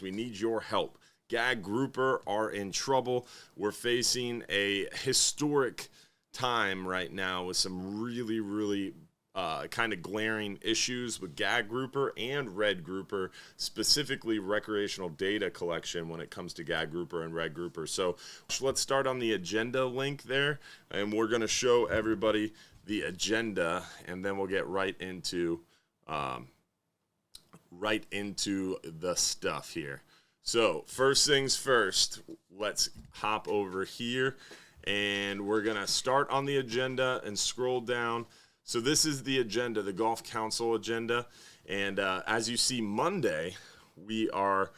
We need your help. Gag grouper are in trouble. We're facing a historic time right now with some really kind of glaring issues with gag grouper and red grouper, specifically recreational data collection when it comes to gag grouper and red grouper. So let's start on the agenda link there, and we're going to show everybody the agenda, and then we'll get right into the stuff here. So first things first, let's hop over here, and we're going to start on the agenda and scroll down. So this is the agenda, the Golf Council agenda, and as you see, Monday, we are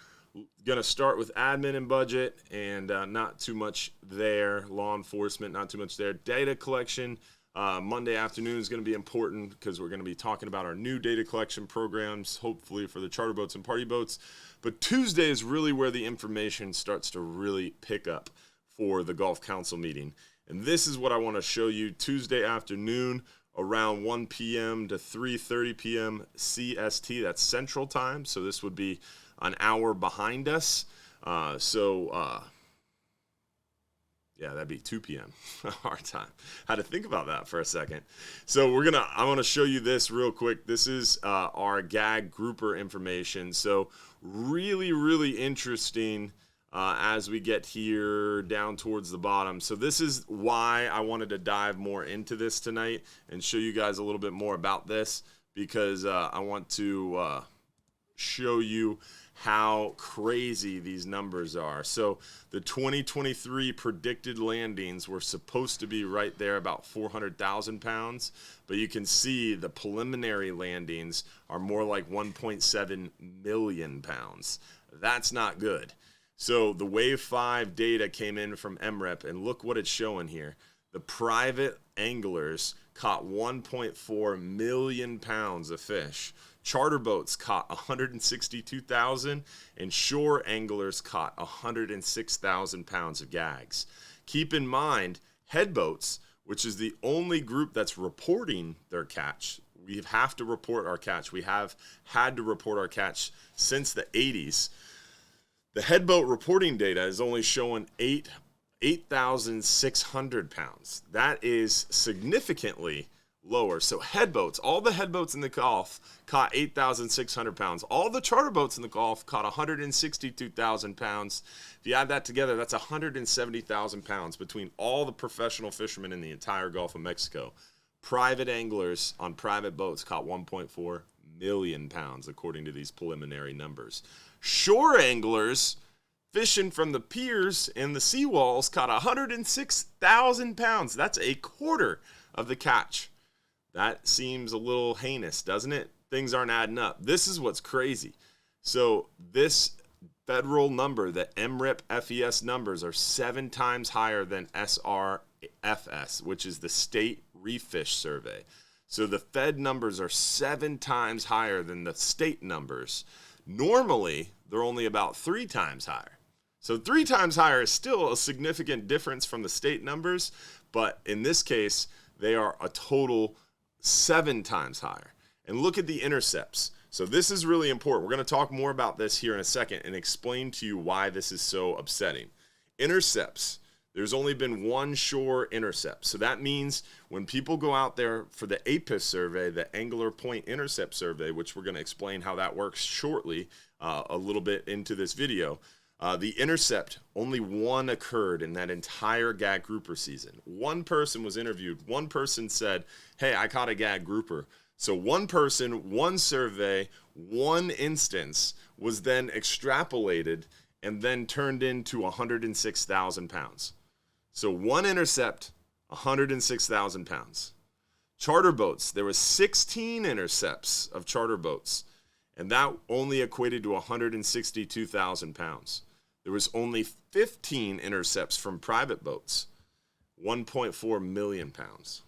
going to start with admin and budget, and not too much there. Law enforcement, not too much there. Data collection, Monday afternoon is going to be important because we're going to be talking about our new data collection programs, hopefully for the charter boats and party boats. But Tuesday is really where the information starts to really pick up for the Golf Council meeting. And this is what I want to show you Tuesday afternoon around 1 p.m. to 3:30 p.m. CST. That's Central Time. So this would be an hour behind us. Yeah, that'd be 2 p.m. our time. Had to think about that for a second. So I want to show you this real quick. This is our gag grouper information. So really interesting as we get here down towards the bottom. So this is why I wanted to dive more into this tonight and show you guys a little bit more about this, because I want to show you how crazy these numbers are. So the 2023 predicted landings were supposed to be right there about 400,000 pounds, but you can see the preliminary landings are more like 1.7 million pounds. That's not good. So the Wave 5 data came in from MRIP, and look what it's showing here. The private anglers caught 1.4 million pounds of fish. Charter boats caught 162,000, and shore anglers caught 106,000 pounds of gags. Keep in mind, head boats, which is the only group that's reporting their catch. We have to report our catch. We have had to report our catch since the 80s. The head boat reporting data is only showing 8,600 pounds. That is significantly lower. So head boats, all the head boats in the Gulf caught 8,600 pounds. All the charter boats in the Gulf caught 162,000 pounds. If you add that together, that's 170,000 pounds between all the professional fishermen in the entire Gulf of Mexico. Private anglers on private boats caught 1.4 million pounds, according to these preliminary numbers. Shore anglers fishing from the piers and the seawalls caught 106,000 pounds. That's a quarter of the catch. That seems a little heinous, doesn't it? Things aren't adding up. This is what's crazy. So this federal number, the MRIP FES numbers, are 7 times higher than SRFS, which is the State Reef Fish Survey. So the Fed numbers are 7 times higher than the state numbers. Normally, they're only about 3 times higher. So 3 times higher is still a significant difference from the state numbers, but in this case, they are a total 7 times higher. And look at the intercepts. So this is really important. We're going to talk more about this here in a second and explain to you why this is so upsetting. Intercepts. There's only been 1 shore intercept. So that means when people go out there for the APIS survey, the Angler Point Intercept Survey, which we're going to explain how that works shortly, a little bit into this video, the intercept, only 1 occurred in that entire gag grouper season. 1 person was interviewed. 1 person said, hey, I caught a gag grouper. So 1 person, 1 survey, 1 instance was then extrapolated and then turned into 106,000 pounds. So 1 intercept, 106,000 pounds. Charter boats, there was 16 intercepts of charter boats, and that only equated to 162,000 pounds. There was only 15 intercepts from private boats, 1.4 million pounds.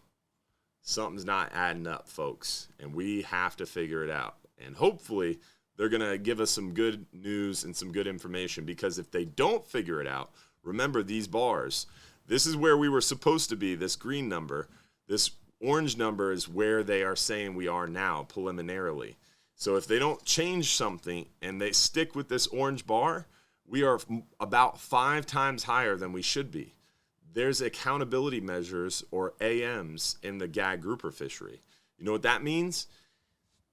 Something's not adding up, folks, and we have to figure it out. And hopefully they're going to give us some good news and some good information, because if they don't figure it out, remember these bars, this is where we were supposed to be, this green number. This orange number is where they are saying we are now preliminarily. So if they don't change something and they stick with this orange bar, we are about 5 times higher than we should be. There's accountability measures, or AMs, in the gag grouper fishery. You know what that means?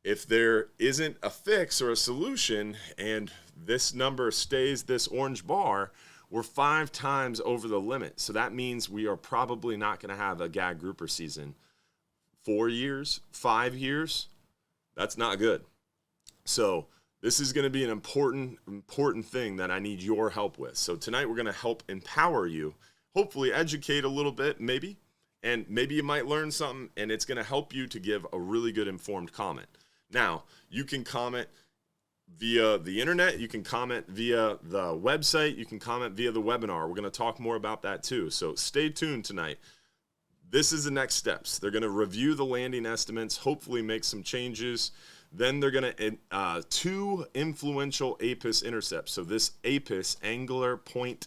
If there isn't a fix or a solution and this number stays this orange bar, we're 5 times over the limit. So that means we are probably not going to have a gag grouper season. 4 years, 5 years, that's not good. So this is going to be an important thing that I need your help with. So tonight we're going to help empower you, hopefully educate a little bit, maybe, and maybe you might learn something, and it's going to help you to give a really good informed comment. Now, you can comment via the internet, you can comment via the website, you can comment via the webinar. We're going to talk more about that too. So stay tuned tonight. This is the next steps. They're going to review the landing estimates, hopefully make some changes. Then they're going to 2 influential APIS intercepts. So this APIS, Angular Point,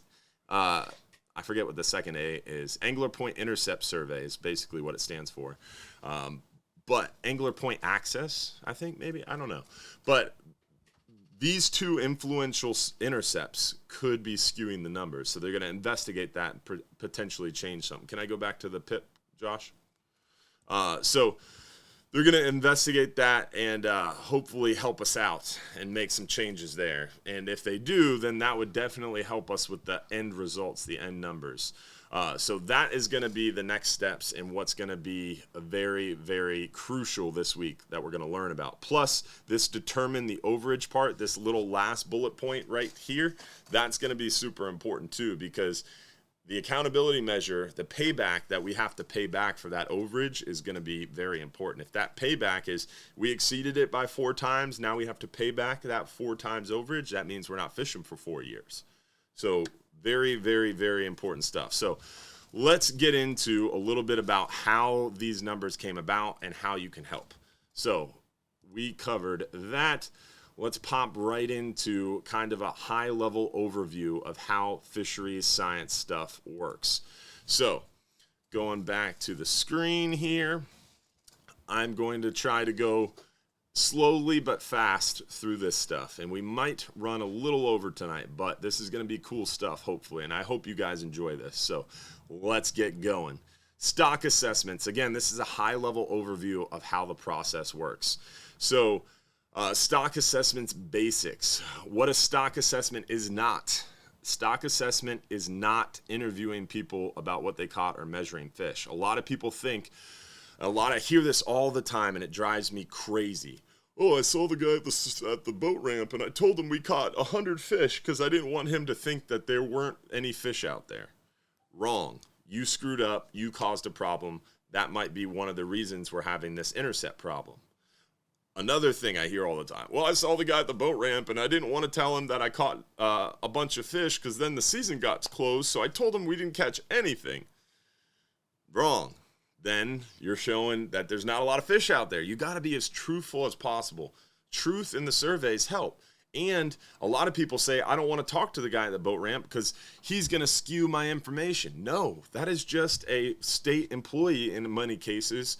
I forget what the second A is. Angular Point Intercept Survey is basically what it stands for. But Angular Point Access, I think, maybe, I don't know. But these 2 influential intercepts could be skewing the numbers. So they're going to investigate that and potentially change something. Can I go back to the PIP, Josh? So they're going to investigate that and hopefully help us out and make some changes there. And if they do, then that would definitely help us with the end results, the end numbers. So that is going to be the next steps and what's going to be very, very crucial this week that we're going to learn about. Plus, this determine the overage part, this little last bullet point right here, that's going to be super important too, because the accountability measure, the payback that we have to pay back for that overage is going to be very important. If that payback is we exceeded it by 4 times, now we have to pay back that 4 times overage, that means we're not fishing for 4 years. So very, very, very important stuff. So let's get into a little bit about how these numbers came about and how you can help. So we covered that. Let's pop right into kind of a high-level overview of how fisheries science stuff works. So going back to the screen here, I'm going to try to go slowly but fast through this stuff, and we might run a little over tonight, but this is going to be cool stuff, hopefully, and I hope you guys enjoy this. So let's get going. Stock assessments. Again, this is a high-level overview of how the process works. So stock assessments basics. What a stock assessment is not. Stock assessment is not interviewing people about what they caught or measuring fish. A lot of people think, I hear this all the time, and it drives me crazy. Oh, I saw the guy at the boat ramp, and I told him we caught 100 fish because I didn't want him to think that there weren't any fish out there. Wrong. You screwed up. You caused a problem. That might be one of the reasons we're having this intercept problem. Another thing I hear all the time, well, I saw the guy at the boat ramp, and I didn't want to tell him that I caught a bunch of fish because then the season got closed, so I told him we didn't catch anything. Wrong. Then you're showing that there's not a lot of fish out there. You got to be as truthful as possible. Truth in the surveys help. And a lot of people say, I don't want to talk to the guy at the boat ramp because he's going to skew my information. No, that is just a state employee in many cases.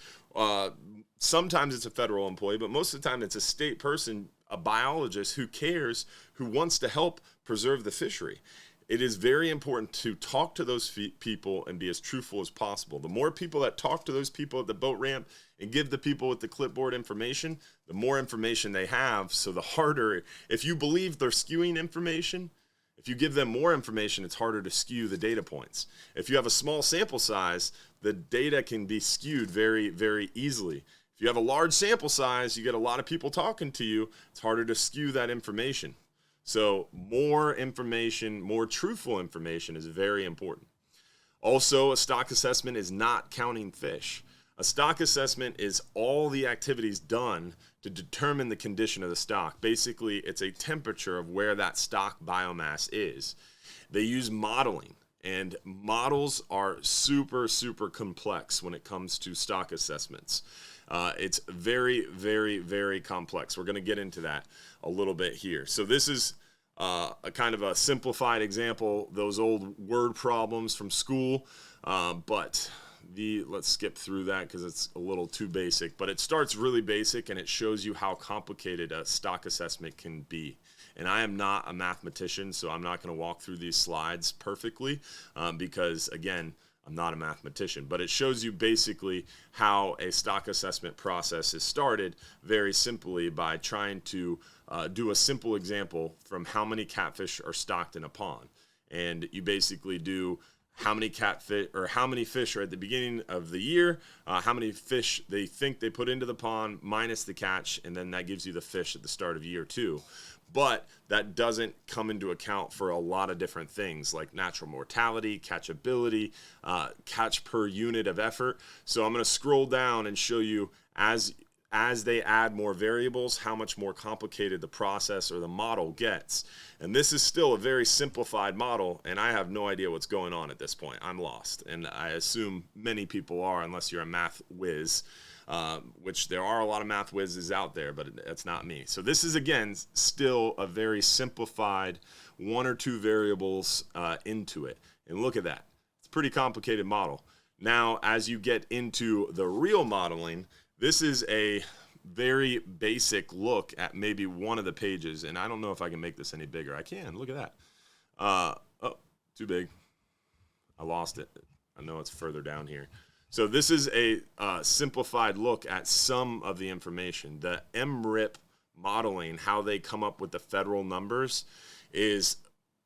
Sometimes it's a federal employee, but most of the time it's a state person, a biologist who cares, who wants to help preserve the fishery. It is very important to talk to those people and be as truthful as possible. The more people that talk to those people at the boat ramp and give the people with the clipboard information, the more information they have. So the harder, if you believe they're skewing information, if you give them more information, it's harder to skew the data points. If you have a small sample size, the data can be skewed very, very easily. If you have a large sample size, you get a lot of people talking to you, it's harder to skew that information. So more information, more truthful information is very important. Also, a stock assessment is not counting fish. A stock assessment is all the activities done to determine the condition of the stock. Basically, it's a temperature of where that stock biomass is. They use modeling, and models are super, super complex when it comes to stock assessments. It's very, very, very complex. We're going to get into that a little bit here. So this is a kind of a simplified example, those old word problems from school, but let's skip through that because it's a little too basic, but it starts really basic and it shows you how complicated a stock assessment can be. And I am not a mathematician, so I'm not going to walk through these slides perfectly because, again, I'm not a mathematician. But it shows you basically how a stock assessment process is started very simply by trying to do a simple example from how many catfish are stocked in a pond. And you basically do how many catfish or how many fish are at the beginning of the year, how many fish they think they put into the pond minus the catch, and then that gives you the fish at the start of year 2. But that doesn't come into account for a lot of different things like natural mortality, catchability, catch per unit of effort. So I'm going to scroll down and show you as they add more variables, how much more complicated the process or the model gets. And this is still a very simplified model, and I have no idea what's going on at this point. I'm lost, and I assume many people are, unless you're a math whiz, which there are a lot of math whizzes out there, but that's not me. So this is, again, still a very simplified 1 or 2 variables into it. And look at that. It's a pretty complicated model. Now, as you get into the real modeling, this is a very basic look at maybe one of the pages, and I don't know if I can make this any bigger. I can. Look at that. Oh, too big. I lost it. I know it's further down here. So this is a simplified look at some of the information. The MRIP modeling, how they come up with the federal numbers, is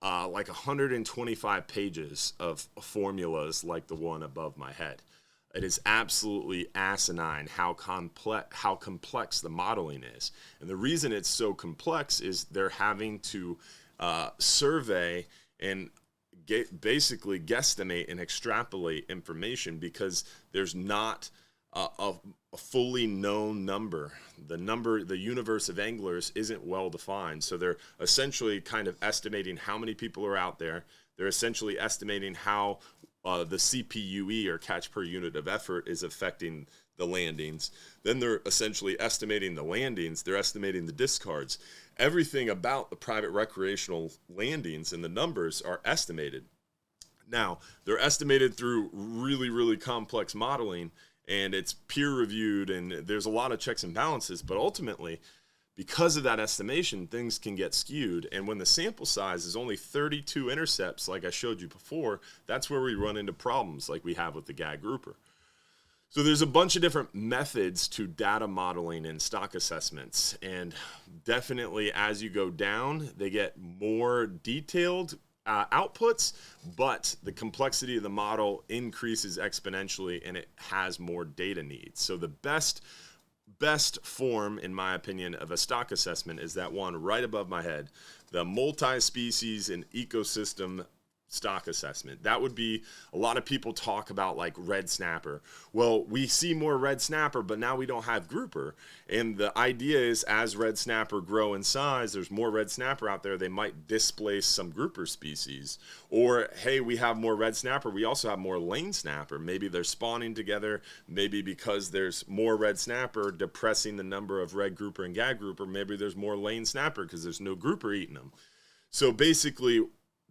like 125 pages of formulas like the one above my head. It is absolutely asinine how complex the modeling is. And the reason it's so complex is they're having to survey and basically guesstimate and extrapolate information because there's not a fully known number. The universe of anglers isn't well defined. So they're essentially kind of estimating how many people are out there. They're essentially estimating how the CPUE, or catch per unit of effort, is affecting the landings. Then they're essentially estimating the landings. They're estimating the discards. Everything about the private recreational landings and the numbers are estimated. Now, they're estimated through really, really complex modeling, and it's peer-reviewed, and there's a lot of checks and balances, but ultimately, because of that estimation, things can get skewed. And when the sample size is only 32 intercepts, like I showed you before, that's where we run into problems like we have with the gag grouper. So there's a bunch of different methods to data modeling and stock assessments. And definitely as you go down, they get more detailed outputs, but the complexity of the model increases exponentially and it has more data needs. So the best form, in my opinion, of a stock assessment is that one right above my head, the multi-species and ecosystem stock assessment. That would be, a lot of people talk about like red snapper. Well, we see more red snapper, but now we don't have grouper. And the idea is as red snapper grow in size, there's more red snapper out there, they might displace some grouper species. Or, hey, we have more red snapper, we also have more lane snapper. Maybe they're spawning together, maybe because there's more red snapper depressing the number of red grouper and gag grouper, maybe there's more lane snapper because there's no grouper eating them. So basically,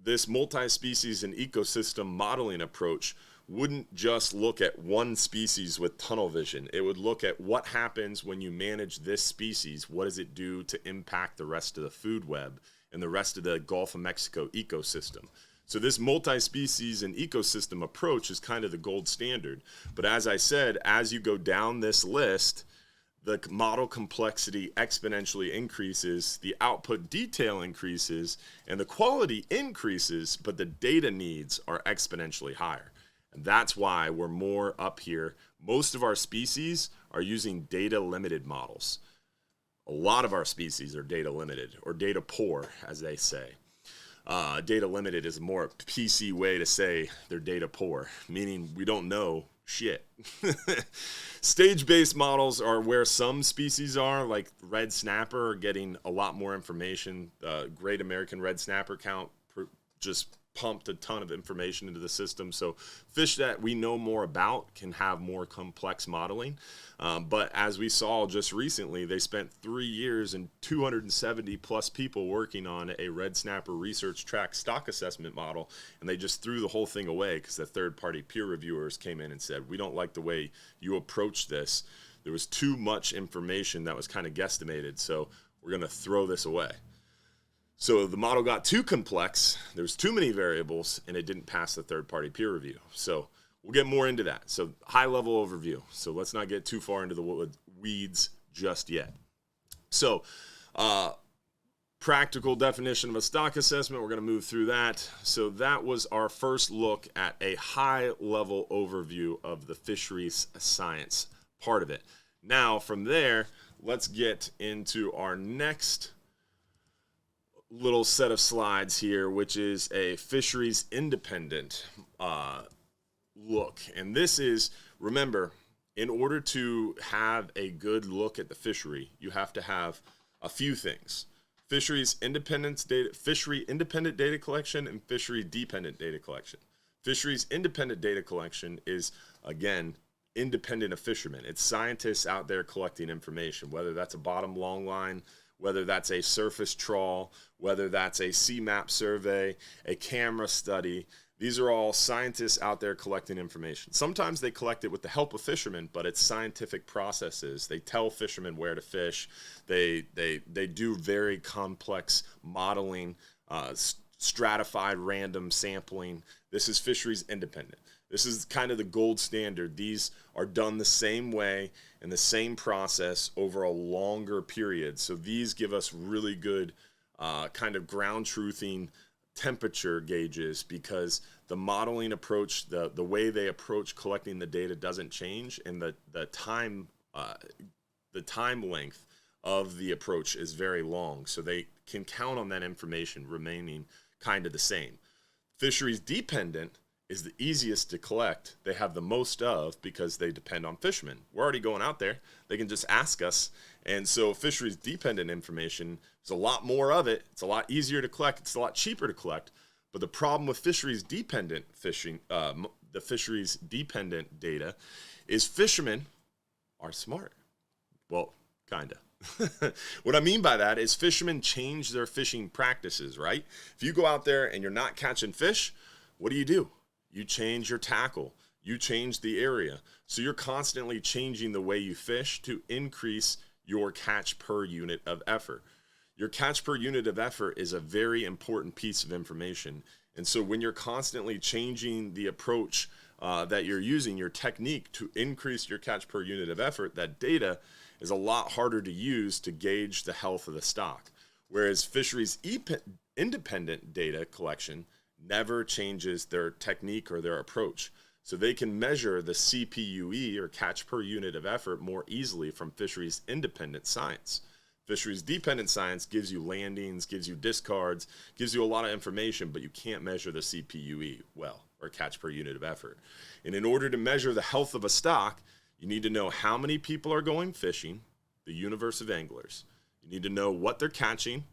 this multi-species and ecosystem modeling approach wouldn't just look at one species with tunnel vision. It would look at what happens when you manage this species. What does it do to impact the rest of the food web and the rest of the Gulf of Mexico ecosystem? So this multi-species and ecosystem approach is kind of the gold standard. But as I said, as you go down this list, the model complexity exponentially increases, the output detail increases, and the quality increases, but the data needs are exponentially higher. And that's why we're more up here. Most of our species are using data limited models. A lot of our species are data limited, or data poor, as they say. Data limited is a more PC way to say they're data poor, meaning we don't know shit. Stage-based models are where some species are, like red snapper, are getting a lot more information. Great American red snapper count just pumped a ton of information into the system. So fish that we know more about can have more complex modeling. But as we saw just recently, they spent 3 years and 270 plus people working on a red snapper research track stock assessment model. And they just threw the whole thing away because the third-party peer reviewers came in and said, we don't like the way you approach this. There was too much information that was kind of guesstimated. So we're going to throw this away. So the model got too complex, there's too many variables, and it didn't pass the third-party peer review. So we'll get more into that. So high-level overview. So let's not get too far into the weeds just yet. So practical definition of a stock assessment, we're going to move through that. So that was our first look at a high-level overview of the fisheries science part of it. Now, from there, let's get into our next little set of slides here, which is a fisheries independent look. And this is, remember, in order to have a good look at the fishery, you have to have a few things: fishery-independent data collection and fishery-dependent data collection. Fisheries-independent data collection is, again, independent of fishermen. It's scientists out there collecting information, whether that's a bottom long line, whether that's a surface trawl, whether that's a CMAP survey, a camera study. These are all scientists out there collecting information. Sometimes they collect it with the help of fishermen, but it's scientific processes. They tell fishermen where to fish. They do very complex modeling, stratified random sampling. This is fisheries independent. This is kind of the gold standard. These are done the same way and the same process over a longer period. So these give us really good kind of ground truthing temperature gauges, because the modeling approach, the way they approach collecting the data doesn't change, and the time length of the approach is very long. So they can count on that information remaining kind of the same. Fisheries dependent is the easiest to collect. They have the most of, because they depend on fishermen. We're already going out there. They can just ask us. And so fisheries dependent information, there's a lot more of it. It's a lot easier to collect. It's a lot cheaper to collect. But the problem with fisheries dependent fishing, the fisheries dependent data, is fishermen are smart. Well, kind of. What I mean by that is fishermen change their fishing practices, right? If you go out there and you're not catching fish, what do? You change your tackle. You change the area. So you're constantly changing the way you fish to increase your catch per unit of effort. Your catch per unit of effort is a very important piece of information. And so when you're constantly changing the approach that you're using, your technique to increase your catch per unit of effort, that data is a lot harder to use to gauge the health of the stock. Whereas fisheries independent data collection never changes their technique or their approach. So they can measure the CPUE, or catch per unit of effort, more easily from fisheries independent science. Fisheries dependent science gives you landings, gives you discards, gives you a lot of information, but you can't measure the CPUE well, or catch per unit of effort. And in order to measure the health of a stock, you need to know how many people are going fishing, the universe of anglers. You need to know what they're catching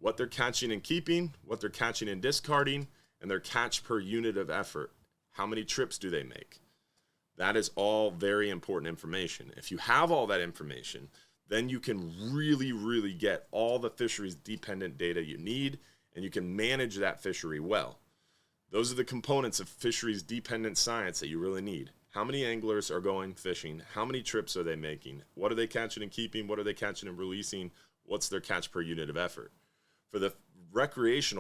and keeping, what they're catching and discarding, and their catch per unit of effort. How many trips do they make? That is all very important information. If you have all that information, then you can really, really get all the fisheries dependent data you need, and you can manage that fishery well. Those are the components of fisheries dependent science that you really need. How many anglers are going fishing? How many trips are they making? What are they catching and keeping? What are they catching and releasing? What's their catch per unit of effort? For the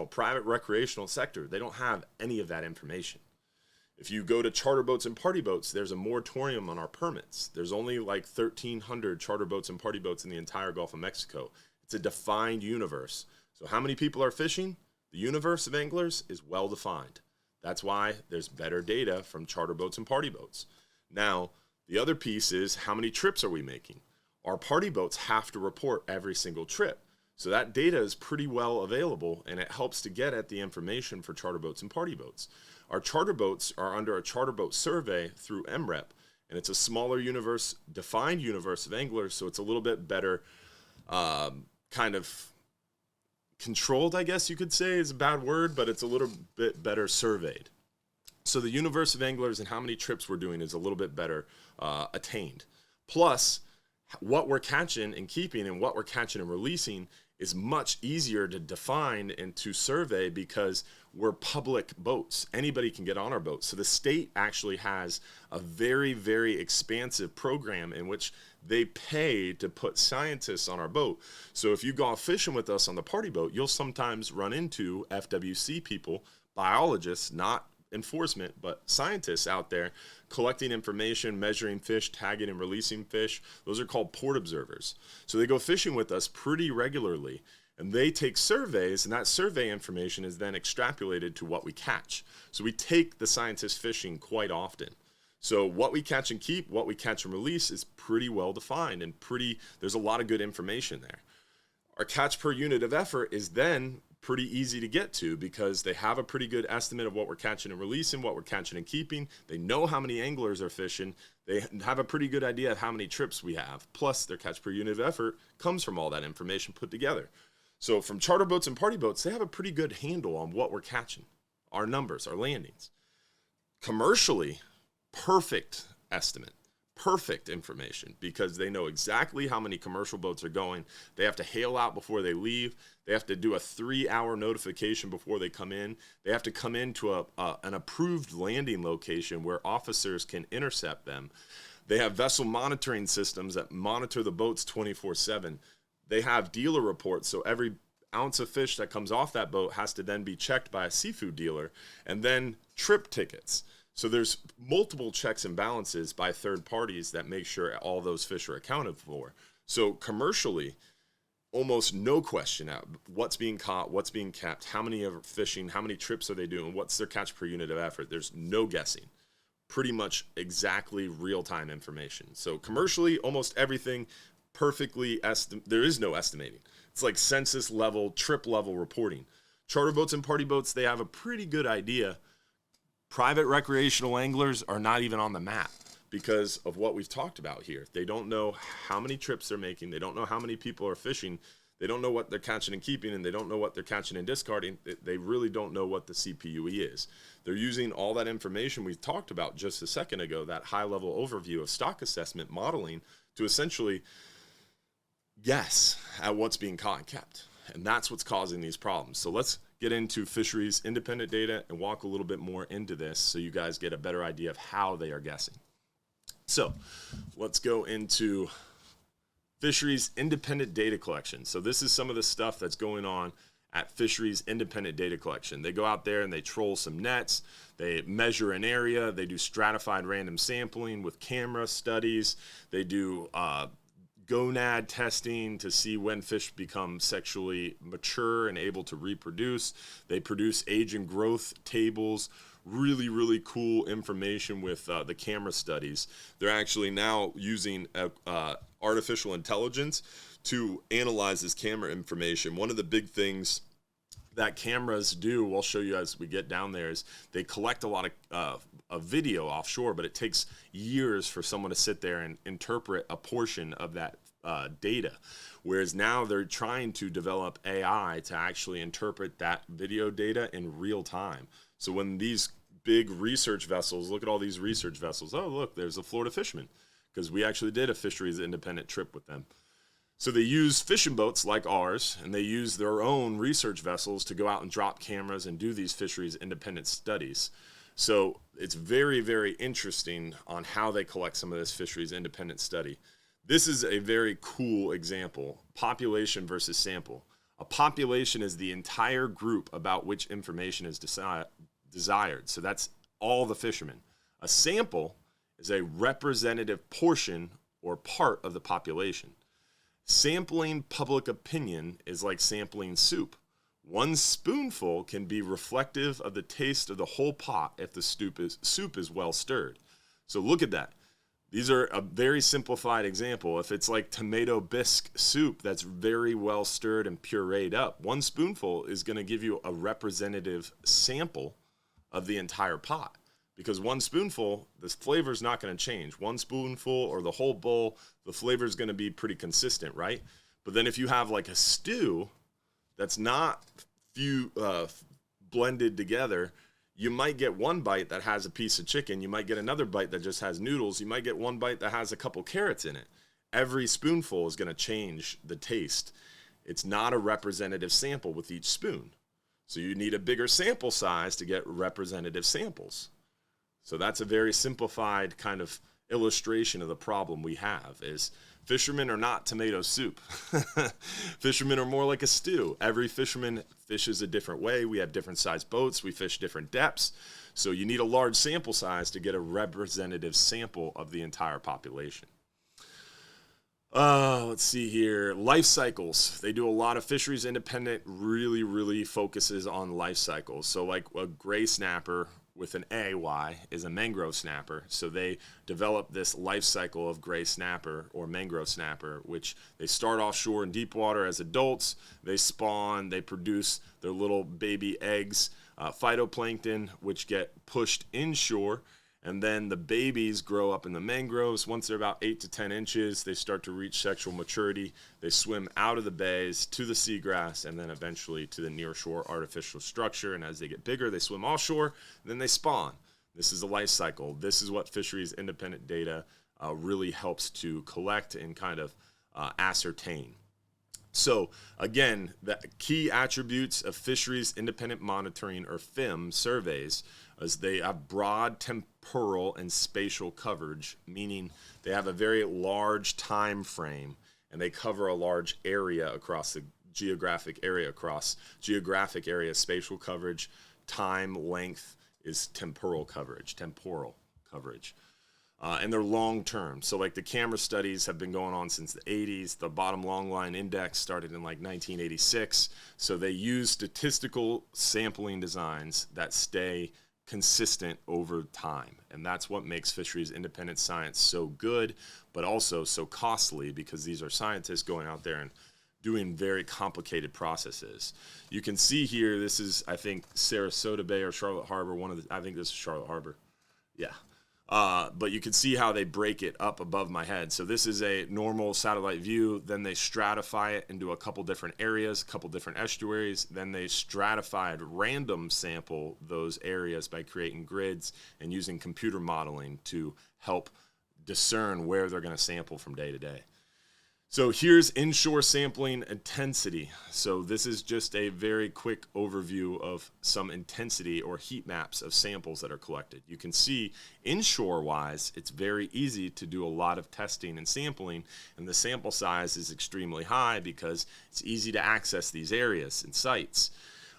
private recreational sector, they don't have any of that information. If you go to charter boats and party boats, there's a moratorium on our permits. There's only like 1,300 charter boats and party boats in the entire Gulf of Mexico. It's a defined universe. So how many people are fishing? The universe of anglers is well defined. That's why there's better data from charter boats and party boats. Now, the other piece is, how many trips are we making? Our party boats have to report every single trip. So that data is pretty well available, and it helps to get at the information for charter boats and party boats. Our charter boats are under a charter boat survey through MRIP, and it's a smaller universe, defined universe of anglers, so it's a little bit better kind of controlled, I guess you could say is a bad word, but it's a little bit better surveyed. So the universe of anglers and how many trips we're doing is a little bit better attained. Plus, what we're catching and keeping and what we're catching and releasing is much easier to define and to survey because we're public boats. Anybody can get on our boats. So the state actually has a very, very expansive program in which they pay to put scientists on our boat. So if you go out fishing with us on the party boat, you'll sometimes run into FWC people, biologists, not enforcement, but scientists out there collecting information, measuring fish, tagging and releasing fish. Those are called port observers. So they go fishing with us pretty regularly, and they take surveys, and that survey information is then extrapolated to what we catch. So we take the scientists fishing quite often. So what we catch and keep, what we catch and release is pretty well defined and there's a lot of good information there. Our catch per unit of effort is then pretty easy to get to because they have a pretty good estimate of what we're catching and releasing, what we're catching and keeping. They know how many anglers are fishing. They have a pretty good idea of how many trips we have. Plus, their catch per unit of effort comes from all that information put together. So from charter boats and party boats, they have a pretty good handle on what we're catching, our numbers, our landings. Commercially, perfect estimate. Perfect information because they know exactly how many commercial boats are going. They have to hail out before they leave. They have to do a 3-hour notification before they come in. They have to come into an approved landing location where officers can intercept them. They have vessel monitoring systems that monitor the boats 24/7. They have dealer reports, so every ounce of fish that comes off that boat has to then be checked by a seafood dealer, and then trip tickets. So there's multiple checks and balances by third parties that make sure all those fish are accounted for. So commercially, almost no question out what's being caught, what's being kept, how many are fishing, how many trips are they doing, what's their catch per unit of effort. There's no guessing. Pretty much exactly real-time information. So commercially, almost everything perfectly there is no estimating. It's like census level, trip level reporting. Charter boats and party boats, they have a pretty good idea. Private recreational anglers are not even on the map because of what we've talked about here. They don't know how many trips they're making. They don't know how many people are fishing. They don't know what they're catching and keeping, and they don't know what they're catching and discarding. They really don't know what the CPUE is. They're using all that information we talked about just a second ago, that high-level overview of stock assessment modeling, to essentially guess at what's being caught and kept. And that's what's causing these problems. So let's get into fisheries independent data and walk a little bit more into this so you guys get a better idea of how they are guessing. So let's go into fisheries independent data collection. So this is some of the stuff that's going on at fisheries independent data collection. They go out there and they troll some nets, they measure an area, they do stratified random sampling with camera studies, they do gonad testing to see when fish become sexually mature and able to reproduce. They produce age and growth tables, really, really cool information with the camera studies. They're actually now using artificial intelligence to analyze this camera information. One of the big things that cameras do, I'll show you as we get down there, is they collect a lot of video offshore, but it takes years for someone to sit there and interpret a portion of that data. Whereas now they're trying to develop AI to actually interpret that video data in real time. So when these big research vessels, look at all these research vessels, oh look, there's a Florida fisherman, because we actually did a fisheries independent trip with them. So they use fishing boats like ours, and they use their own research vessels to go out and drop cameras and do these fisheries independent studies. So it's very, very interesting on how they collect some of this fisheries independent study. This is a very cool example, population versus sample. A population is the entire group about which information is desired. So that's all the fishermen. A sample is a representative portion or part of the population. Sampling public opinion is like sampling soup. One spoonful can be reflective of the taste of the whole pot if the soup is well stirred. So look at that. These are a very simplified example. If it's like tomato bisque soup that's very well stirred and pureed up, one spoonful is going to give you a representative sample of the entire pot. Because one spoonful, the flavor is not going to change. One spoonful or the whole bowl, the flavor is going to be pretty consistent, right? But then if you have like a stew, that's not blended together, you might get one bite that has a piece of chicken. You might get another bite that just has noodles. You might get one bite that has a couple carrots in it. Every spoonful is going to change the taste. It's not a representative sample with each spoon. So you need a bigger sample size to get representative samples. So that's a very simplified kind of illustration of the problem we have is fishermen are not tomato soup. Fishermen are more like a stew. Every fisherman fishes a different way. We have different sized boats. We fish different depths. So you need a large sample size to get a representative sample of the entire population. Let's see here. Life cycles. They do a lot of fisheries independent, really focuses on life cycles. So like a gray snapper with an AY is a mangrove snapper. So they develop this life cycle of gray snapper or mangrove snapper, which they start offshore in deep water as adults. They spawn, they produce their little baby eggs, phytoplankton, which get pushed inshore. And then the babies grow up in the mangroves. Once they're about 8 to 10 inches, they start to reach sexual maturity. They swim out of the bays to the seagrass and then eventually to the nearshore artificial structure. And as they get bigger, they swim offshore, and then they spawn. This is a life cycle. This is what fisheries independent data really helps to collect and kind of ascertain. So again, the key attributes of fisheries independent monitoring or FIM surveys is they have broad temporal and spatial coverage, meaning they have a very large time frame and they cover a large area across the geographic area. Spatial coverage, time length is temporal coverage. And they're long term. So like the camera studies have been going on since the 80s. The bottom long line index started in like 1986. So they use statistical sampling designs that stay consistent over time. And that's what makes fisheries independent science so good, but also so costly, because these are scientists going out there and doing very complicated processes. You can see here, this is, I think, Sarasota Bay or Charlotte Harbor. I think this is Charlotte Harbor. Yeah. But you can see how they break it up above my head. So this is a normal satellite view. Then they stratify it into a couple different areas, a couple different estuaries. Then they stratified random sample those areas by creating grids and using computer modeling to help discern where they're going to sample from day to day. So here's inshore sampling intensity. So this is just a very quick overview of some intensity or heat maps of samples that are collected. You can see inshore wise, it's very easy to do a lot of testing and sampling, and the sample size is extremely high because it's easy to access these areas and sites.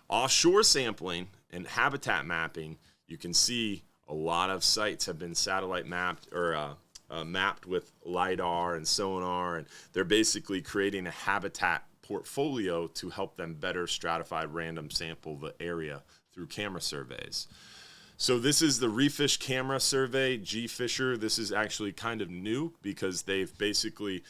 Offshore sampling and habitat mapping, you can see a lot of sites have been satellite mapped or mapped with LiDAR and sonar, and they're basically creating a habitat portfolio to help them better stratify random sample the area through camera surveys. So this is the Refish camera survey, G-Fisher. This is actually kind of new because they've basically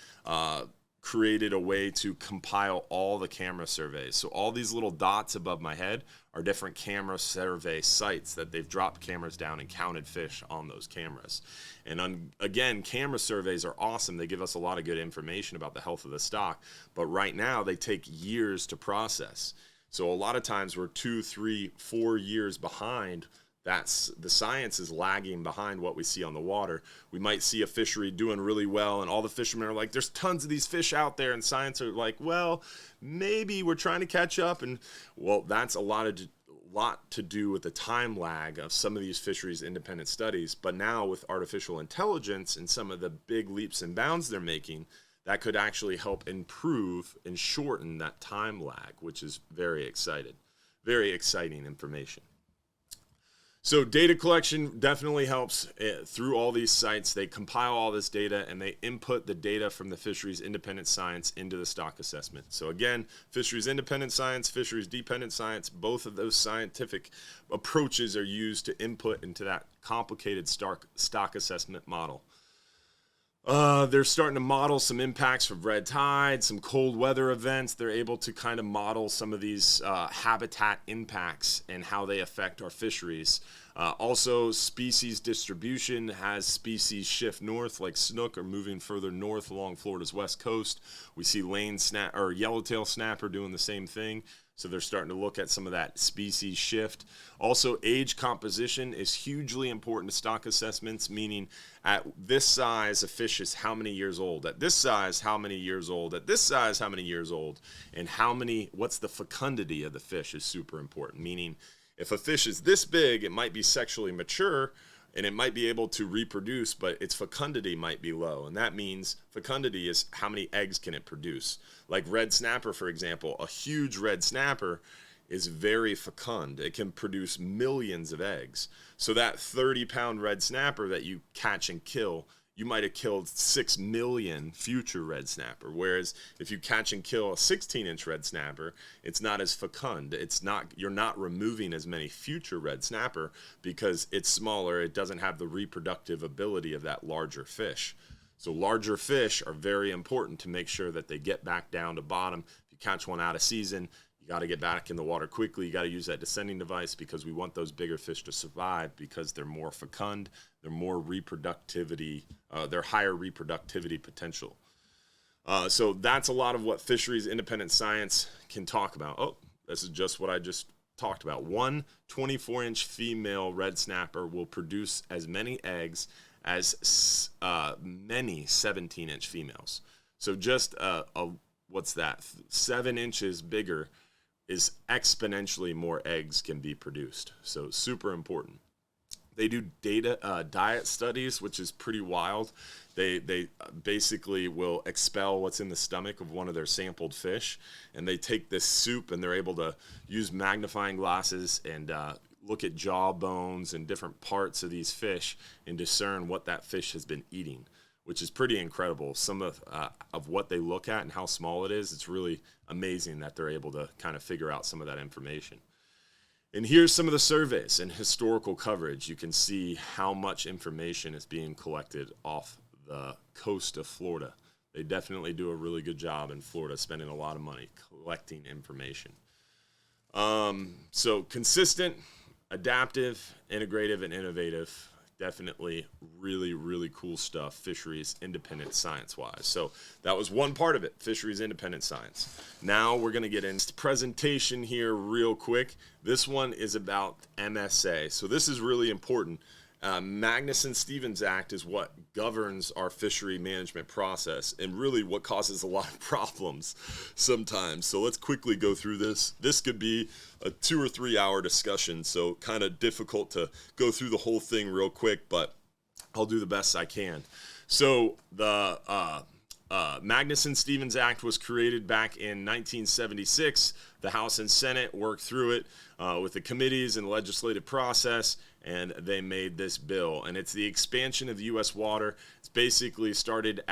created a way to compile all the camera surveys. So all these little dots above my head are different camera survey sites that they've dropped cameras down and counted fish on those cameras. And again, camera surveys are awesome. They give us a lot of good information about the health of the stock, but right now they take years to process. So a lot of times we're 2, 3, 4 years behind. That's the science is lagging behind what we see on the water. We might see a fishery doing really well, and all the fishermen are like, there's tons of these fish out there, and science are like, well, maybe we're trying to catch up. And well, that's a lot to do with the time lag of some of these fisheries independent studies. But now with artificial intelligence and some of the big leaps and bounds they're making, that could actually help improve and shorten that time lag, which is very exciting information. So data collection definitely helps through all these sites. They compile all this data and they input the data from the fisheries independent science into the stock assessment. So again, fisheries independent science, fisheries dependent science, both of those scientific approaches are used to input into that complicated stock assessment model. They're starting to model some impacts from red tide, some cold weather events. They're able to kind of model some of these habitat impacts and how they affect our fisheries. Also, species distribution has species shift north, like snook are moving further north along Florida's west coast. We see yellowtail snapper doing the same thing. So they're starting to look at some of that species shift. Also, age composition is hugely important to stock assessments, meaning at this size, a fish is how many years old. At this size, how many years old. At this size, how many years old. And what's the fecundity of the fish is super important, meaning if a fish is this big, it might be sexually mature, and it might be able to reproduce, but its fecundity might be low. And that means fecundity is how many eggs can it produce. Like red snapper, for example, a huge red snapper is very fecund. It can produce millions of eggs. So that 30-pound red snapper that you catch and kill, you might have killed 6 million future red snapper. Whereas if you catch and kill a 16-inch red snapper, it's not as fecund. You're not removing as many future red snapper because it's smaller. It doesn't have the reproductive ability of that larger fish. So larger fish are very important to make sure that they get back down to bottom. If you catch one out of season, you got to get back in the water quickly. You got to use that descending device because we want those bigger fish to survive because they're more fecund, they're more they're higher reproductivity potential. So that's a lot of what fisheries independent science can talk about. Oh, this is just what I just talked about. One 24-inch female red snapper will produce as many eggs as many 17-inch females. So just what's that? 7 inches bigger is exponentially more eggs can be produced. So super important. They do diet studies, which is pretty wild. They basically will expel what's in the stomach of one of their sampled fish, and they take this soup and they're able to use magnifying glasses and look at jaw bones and different parts of these fish and discern what that fish has been eating, which is pretty incredible. Some of what they look at and how small it is, it's really amazing that they're able to kind of figure out some of that information. And here's some of the surveys and historical coverage. You can see how much information is being collected off the coast of Florida. They definitely do a really good job in Florida, spending a lot of money collecting information. So consistent, adaptive, integrative, and innovative. Definitely really, really cool stuff, fisheries independent science-wise. So that was one part of it, fisheries independent science. Now we're going to get into the presentation here real quick. This one is about MSA. So this is really important. Magnuson-Stevens Act is what governs our fishery management process and really what causes a lot of problems sometimes. So let's quickly go through this. This could be a 2 or 3 hour discussion, so kind of difficult to go through the whole thing real quick, but I'll do the best I can. So the Magnuson-Stevens Act was created back in 1976. The House and Senate worked through it with the committees and legislative process, and they made this bill. And it's the expansion of the U.S. water. It's basically started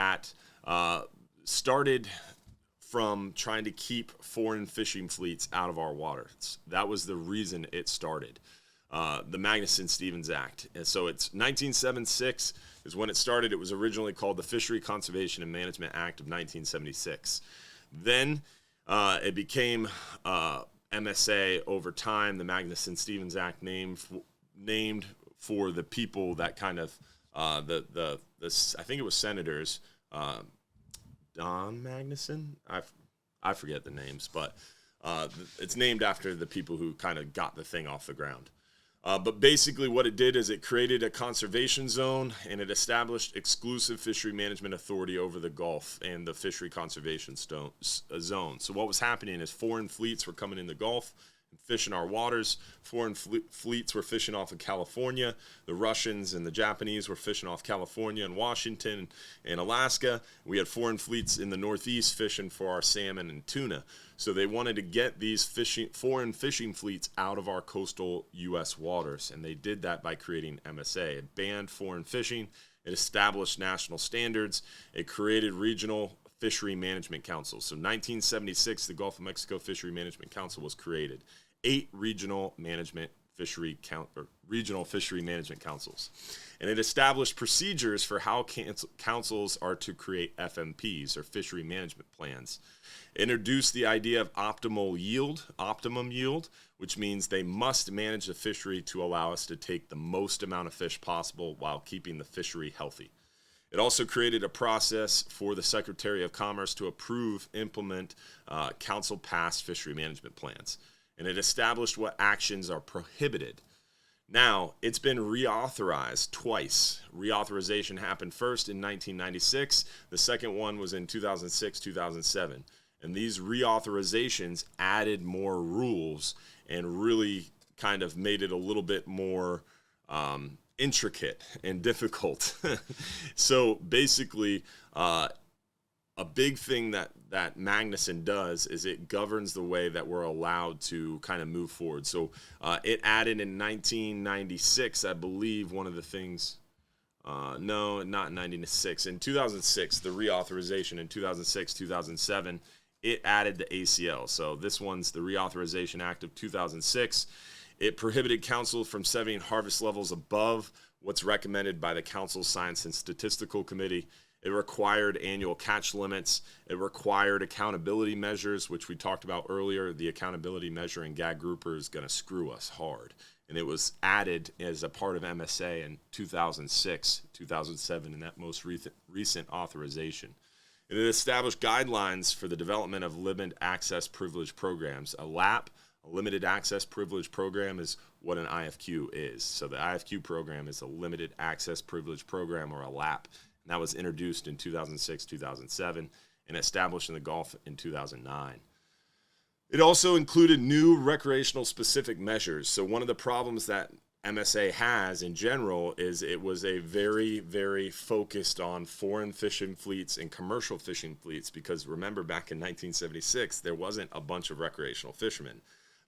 from trying to keep foreign fishing fleets out of our waters. That was the reason it started, the Magnuson-Stevens Act. And so it's 1976 is when it started. It was originally called the Fishery Conservation and Management Act of 1976. Then it became MSA over time, the Magnuson-Stevens Act named for the people that kind of I think it was senators, Don Magnuson. I forget the names, but it's named after the people who kind of got the thing off the ground. But basically what it did is it created a conservation zone and it established exclusive fishery management authority over the Gulf and the fishery conservation zone. So what was happening is foreign fleets were coming in the Gulf and fishing our waters. Foreign fleets were fishing off of California. The Russians and the Japanese were fishing off California and Washington and Alaska. We had foreign fleets in the Northeast fishing for our salmon and tuna. So they wanted to get these foreign fishing fleets out of our coastal U.S. waters, and they did that by creating MSA. It banned foreign fishing. It established national standards. It created regional fishery management councils. So 1976, the Gulf of Mexico Fishery Management Council was created. 8 regional management regional fishery management councils. And it established procedures for how councils are to create FMPs, or fishery management plans. It introduced the idea of optimum yield, which means they must manage the fishery to allow us to take the most amount of fish possible while keeping the fishery healthy. It also created a process for the Secretary of Commerce to implement council-passed fishery management plans. And it established what actions are prohibited. Now, it's been reauthorized twice. Reauthorization happened first in 1996. The second one was in 2006, 2007. And these reauthorizations added more rules and really kind of made it a little bit more intricate and difficult. So basically, a big thing that Magnuson does is it governs the way that we're allowed to kind of move forward. So it added in 1996, I believe, one of the things, no, not 1996. In 2006, the reauthorization in 2006, 2007, it added the ACL. So this one's the Reauthorization Act of 2006. It prohibited council from setting harvest levels above what's recommended by the Council's Science and Statistical Committee. It required annual catch limits. It required accountability measures, which we talked about earlier. The accountability measure in gag grouper is going to screw us hard. And it was added as a part of MSA in 2006, 2007, in that most recent authorization. And it established guidelines for the development of limited access privilege programs. A LAP, a limited access privilege program, is what an IFQ is. So the IFQ program is a limited access privilege program, or a LAP. And that was introduced in 2006, 2007, and established in the Gulf in 2009. It also included new recreational specific measures. So one of the problems that MSA has in general is it was a very, very focused on foreign fishing fleets and commercial fishing fleets, because remember, back in 1976, there wasn't a bunch of recreational fishermen.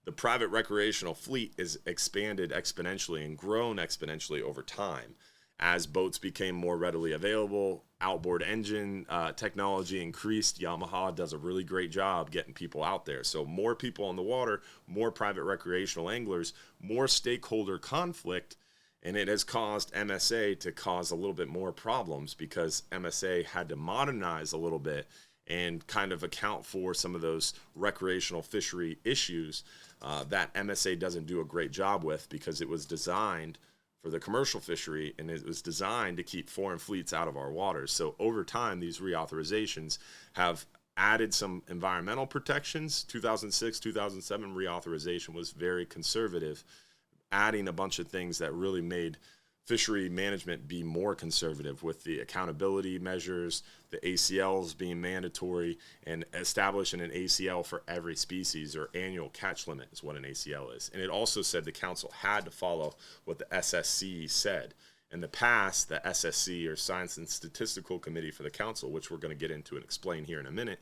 The private recreational fleet is expanded exponentially and grown exponentially over time. As boats became more readily available, outboard engine technology increased. Yamaha does a really great job getting people out there. So more people on the water, more private recreational anglers, more stakeholder conflict, and it has caused MSA to cause a little bit more problems, because MSA had to modernize a little bit and kind of account for some of those recreational fishery issues that MSA doesn't do a great job with, because it was designed for the commercial fishery, and it was designed to keep foreign fleets out of our waters. So over time, these reauthorizations have added some environmental protections. 2006, 2007 reauthorization was very conservative, adding a bunch of things that really made fishery management be more conservative, with the accountability measures, the ACLs being mandatory, and establishing an ACL for every species, or annual catch limit is what an ACL is. And it also said the council had to follow what the SSC said. In the past, the SSC, or Science and Statistical Committee for the council, which we're going to get into and explain here in a minute,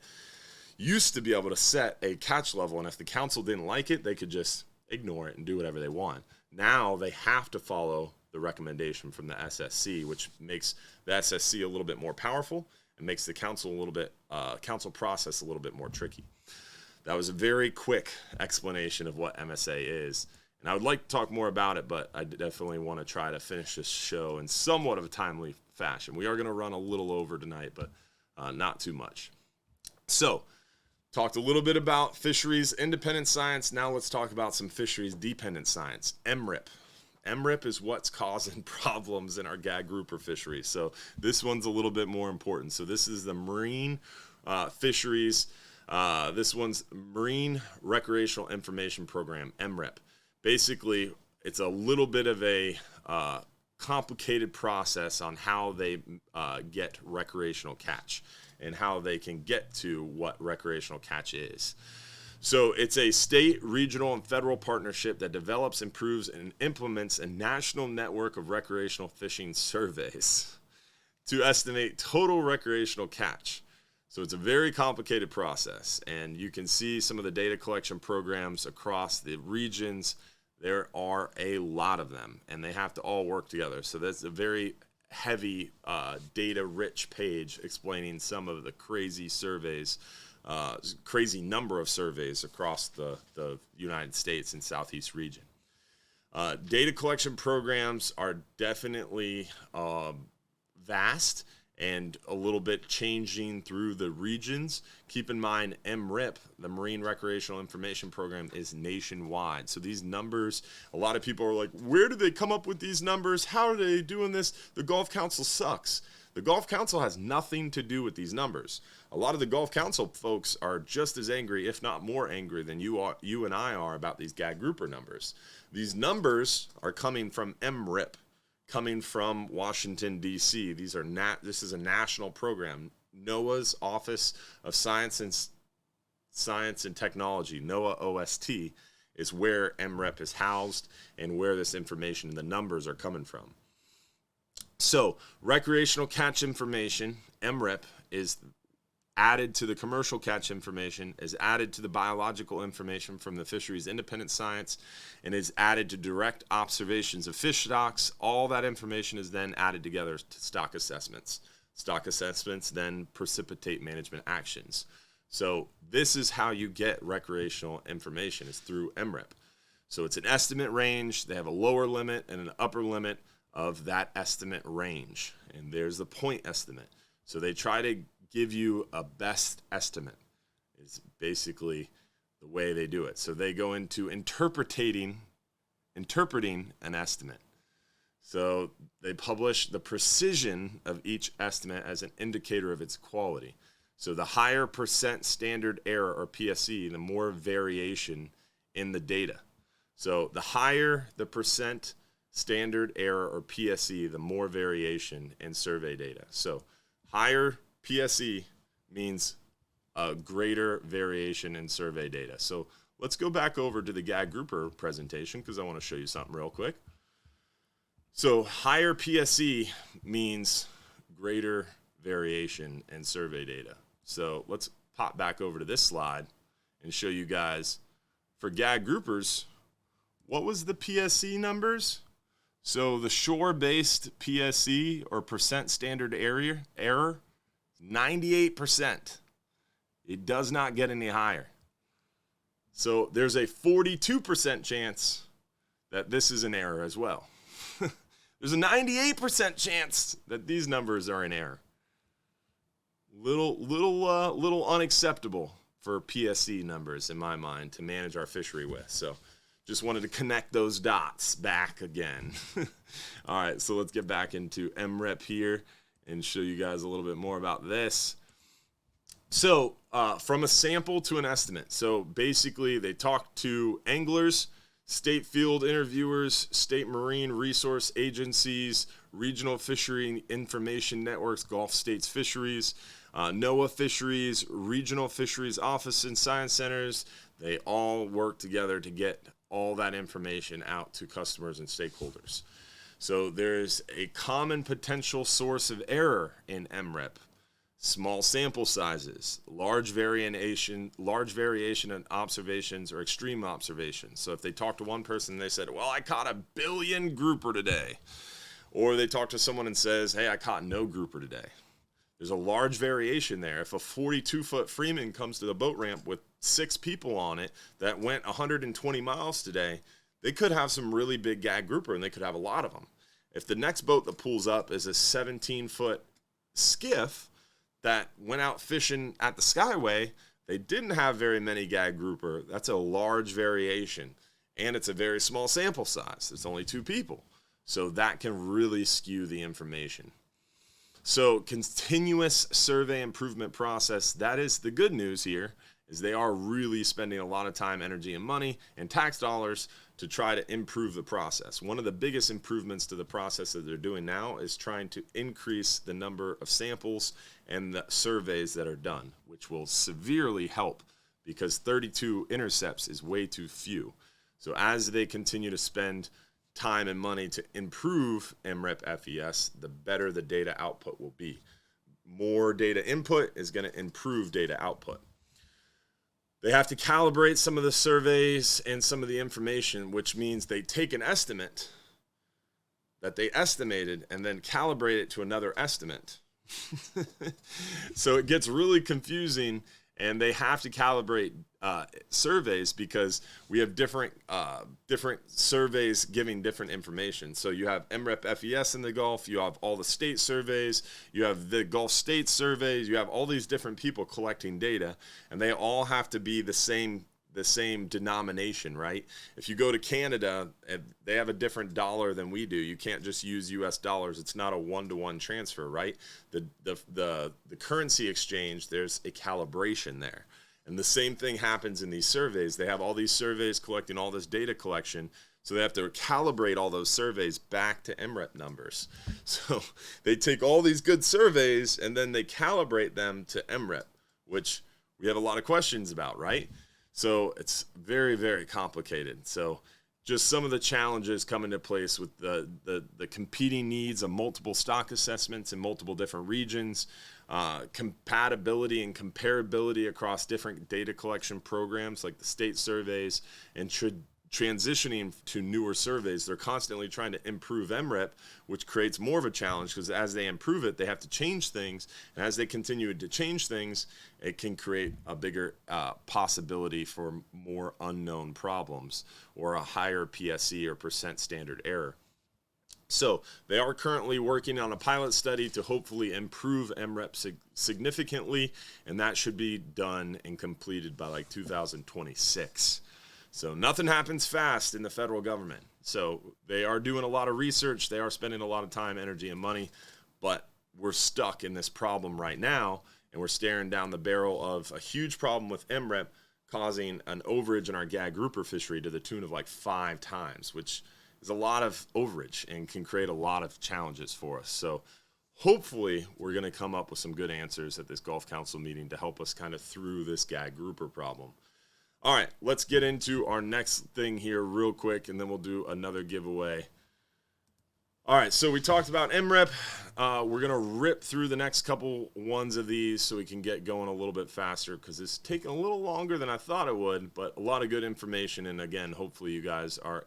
used to be able to set a catch level, and if the council didn't like it, they could just ignore it and do whatever they want. Now they have to follow the recommendation from the SSC, which makes the SSC a little bit more powerful and makes the council council process a little bit more tricky. That was a very quick explanation of what MSA is, and I would like to talk more about it, but I definitely want to try to finish this show in somewhat of a timely fashion. We are going to run a little over tonight, but not too much. So, talked a little bit about fisheries independent science. Now let's talk about some fisheries dependent science. MRIP. MRIP is what's causing problems in our gag grouper fisheries. So this one's a little bit more important. So this is the marine fisheries. This one's Marine Recreational Information Program, MRIP. Basically, it's a little bit of a complicated process on how they get recreational catch and how they can get to what recreational catch is. So it's a state, regional, and federal partnership that develops, improves, and implements a national network of recreational fishing surveys to estimate total recreational catch. So it's a very complicated process, and you can see some of the data collection programs across the regions. There are a lot of them, and they have to all work together. So that's a very heavy data-rich page explaining some of the crazy surveys, crazy number of surveys across the United States and Southeast region. Data collection programs are definitely vast and a little bit changing through the regions. Keep in mind, MRIP, the Marine Recreational Information Program, is nationwide. So these numbers, a lot of people are like, where do they come up with these numbers? How are they doing this? The Gulf Council sucks. The Gulf Council has nothing to do with these numbers. A lot of the Gulf Council folks are just as angry, if not more angry, than you and I are about these gag grouper numbers. These numbers are coming from MRIP, coming from Washington, D.C. This is a national program. NOAA's Office of Science and Technology, NOAA OST, is where MRIP is housed and where this information and the numbers are coming from. So, recreational catch information, MRIP, is added to the commercial catch information, is added to the biological information from the fisheries-independent science, and is added to direct observations of fish stocks. All that information is then added together to stock assessments. Stock assessments then precipitate management actions. So this is how you get recreational information, is through MRIP. So it's an estimate range. They have a lower limit and an upper limit of that estimate range. And there's the point estimate. So they try to give you a best estimate, is basically the way they do it. So they go into interpreting an estimate. So they publish the precision of each estimate as an indicator of its quality. So the higher percent standard error, or PSE, the more variation in the data. So the higher the percent standard error, or PSE, the more variation in survey data. So higher PSE means a greater variation in survey data. So let's go back over to the gag grouper presentation, because I want to show you something real quick. So higher PSE means greater variation in survey data. So let's pop back over to this slide and show you guys, for gag groupers, what was the PSE numbers? So the shore-based PSE, or percent standard error, 98%. It does not get any higher. So there's a 42% chance that this is an error as well. There's a 98% chance that these numbers are in error. Little unacceptable for PSE numbers in my mind to manage our fishery with. So just wanted to connect those dots back again. All right, so let's get back into MRIP here and show you guys a little bit more about this. So from a sample to an estimate. So basically they talk to anglers, state field interviewers, state marine resource agencies, regional fishery information networks, Gulf States Fisheries, NOAA Fisheries, regional fisheries office and science centers. They all work together to get all that information out to customers and stakeholders. So there's a common potential source of error in MRIP. Small sample sizes, large variation in observations, or extreme observations. So if they talk to one person and they said, well, I caught 1 billion grouper today. Or they talk to someone and says, hey, I caught no grouper today. There's a large variation there. If a 42-foot Freeman comes to the boat ramp with 6 people on it that went 120 miles today, they could have some really big gag grouper, and they could have a lot of them. If the next boat that pulls up is a 17-foot skiff that went out fishing at the Skyway, they didn't have very many gag grouper. That's a large variation, and it's a very small sample size. It's only 2 people. So that can really skew the information. So continuous survey improvement process, that is the good news here, is they are really spending a lot of time, energy, and money and tax dollars to try to improve the process. One of the biggest improvements to the process that they're doing now is trying to increase the number of samples and the surveys that are done, which will severely help, because 32 intercepts is way too few. So as they continue to spend time and money to improve MRIP FES, the better the data output will be. More data input is going to improve data output. They have to calibrate some of the surveys and some of the information, which means they take an estimate that they estimated and then calibrate it to another estimate. So it gets really confusing, and they have to calibrate surveys because we have different surveys giving different information. So you have MRIP FES in the Gulf, you have all the state surveys, you have the Gulf state surveys, you have all these different people collecting data, and they all have to be the same denomination, right? If you go to Canada, they have a different dollar than we do. You can't just use US dollars. It's not a one-to-one transfer, right? The currency exchange, there's a calibration there. And the same thing happens in these surveys. They have all these surveys collecting all this data collection, so they have to calibrate all those surveys back to MRIP numbers. So they take all these good surveys and then they calibrate them to MRIP, which we have a lot of questions about, right? So it's very, very complicated. So just some of the challenges come into place with the competing needs of multiple stock assessments in multiple different regions, compatibility and comparability across different data collection programs like the state surveys, and transitioning to newer surveys. They're constantly trying to improve MRIP, which creates more of a challenge because as they improve it, they have to change things. And as they continue to change things, it can create a bigger possibility for more unknown problems or a higher PSE or percent standard error. So they are currently working on a pilot study to hopefully improve MRIP significantly, and that should be done and completed by like 2026. So nothing happens fast in the federal government. So they are doing a lot of research. They are spending a lot of time, energy, and money, but we're stuck in this problem right now, and we're staring down the barrel of a huge problem with MRIP causing an overage in our gag grouper fishery to the tune of like 5 times, which is a lot of overage and can create a lot of challenges for us. So hopefully we're going to come up with some good answers at this Gulf Council meeting to help us kind of through this gag grouper problem. All right, let's get into our next thing here real quick, and then we'll do another giveaway. All right, so we talked about MRIP. We're going to rip through the next couple ones of these so we can get going a little bit faster because it's taking a little longer than I thought it would, but a lot of good information. And again, hopefully you guys are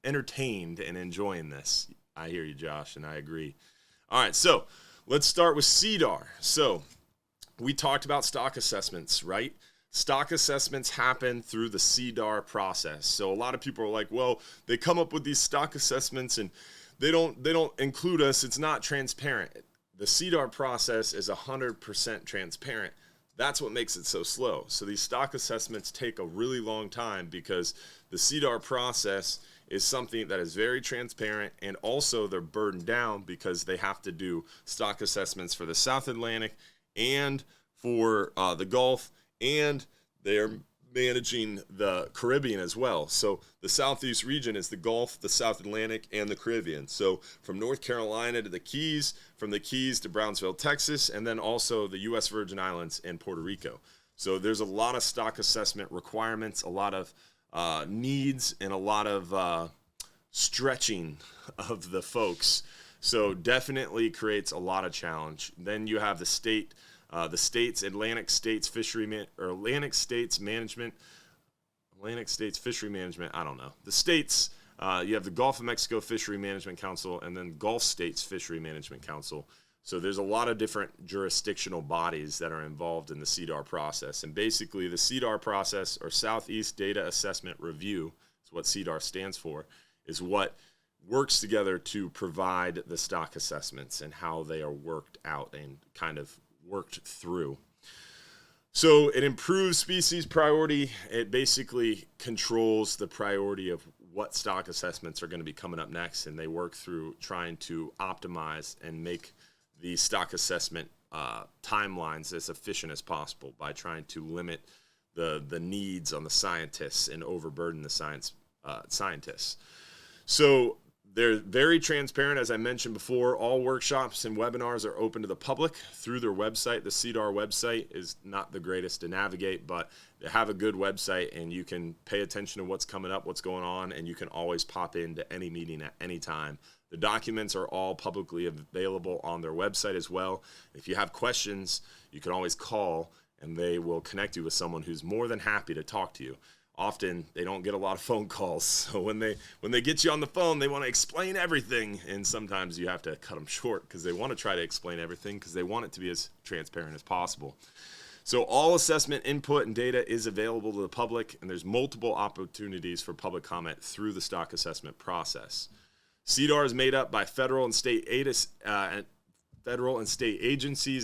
entertained and enjoying this. I hear you, Josh, and I agree. All right, so let's start with SEDAR. So we talked about stock assessments, right? Stock assessments happen through the SEDAR process. So a lot of people are like, well, they come up with these stock assessments and they don't include us. It's not transparent. The SEDAR process is 100% transparent. That's what makes it so slow. So these stock assessments take a really long time because the SEDAR process is something that is very transparent, and also they're burdened down because they have to do stock assessments for the South Atlantic and for the Gulf, and they're managing the Caribbean as well. So the Southeast region is the Gulf, the South Atlantic, and the Caribbean. So from North Carolina to the Keys, from the Keys to Brownsville, Texas, and then also the U.S. Virgin Islands and Puerto Rico. So there's a lot of stock assessment requirements, a lot of needs, and a lot of stretching of the folks. So definitely creates a lot of challenge. Then you have the states, Atlantic States Fishery Management. I don't know. The states, you have the Gulf of Mexico Fishery Management Council, and then Gulf States Fishery Management Council. So there's a lot of different jurisdictional bodies that are involved in the SEDAR process. And basically the SEDAR process, or Southeast Data Assessment Review, is what SEDAR stands for, is what works together to provide the stock assessments and how they are worked out and kind of worked through. So it improves species priority. It basically controls the priority of what stock assessments are going to be coming up next, and they work through trying to optimize and make the stock assessment timelines as efficient as possible by trying to limit the needs on the scientists and overburden the scientists. So they're very transparent, as I mentioned before. All workshops and webinars are open to the public through their website. The SEDAR website is not the greatest to navigate, but they have a good website, and you can pay attention to what's coming up, what's going on, and you can always pop into any meeting at any time. The documents are all publicly available on their website as well. If you have questions, you can always call, and they will connect you with someone who's more than happy to talk to you. often they don't get a lot of phone calls. So when they get you on the phone, they want to explain everything, and sometimes you have to cut them short because they want to try to explain everything because they want it to be as transparent as possible. So all assessment input and data is available to the public, and there's multiple opportunities for public comment through the stock assessment process. SEDAR is made up by federal and state agencies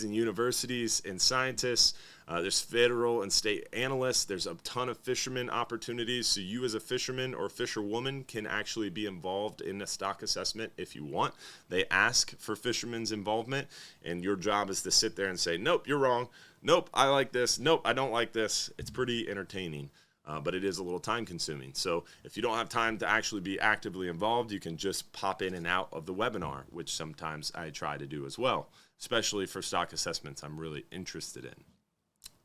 and universities and scientists. There's federal and state analysts. There's a ton of fishermen opportunities. So you as a fisherman or fisherwoman can actually be involved in a stock assessment if you want. They ask for fishermen's involvement, and your job is to sit there and say, nope, you're wrong. Nope, I like this. Nope, I don't like this. It's pretty entertaining. But it is a little time consuming. So if you don't have time to actually be actively involved, you can just pop in and out of the webinar, which sometimes I try to do as well, especially for stock assessments I'm really interested in.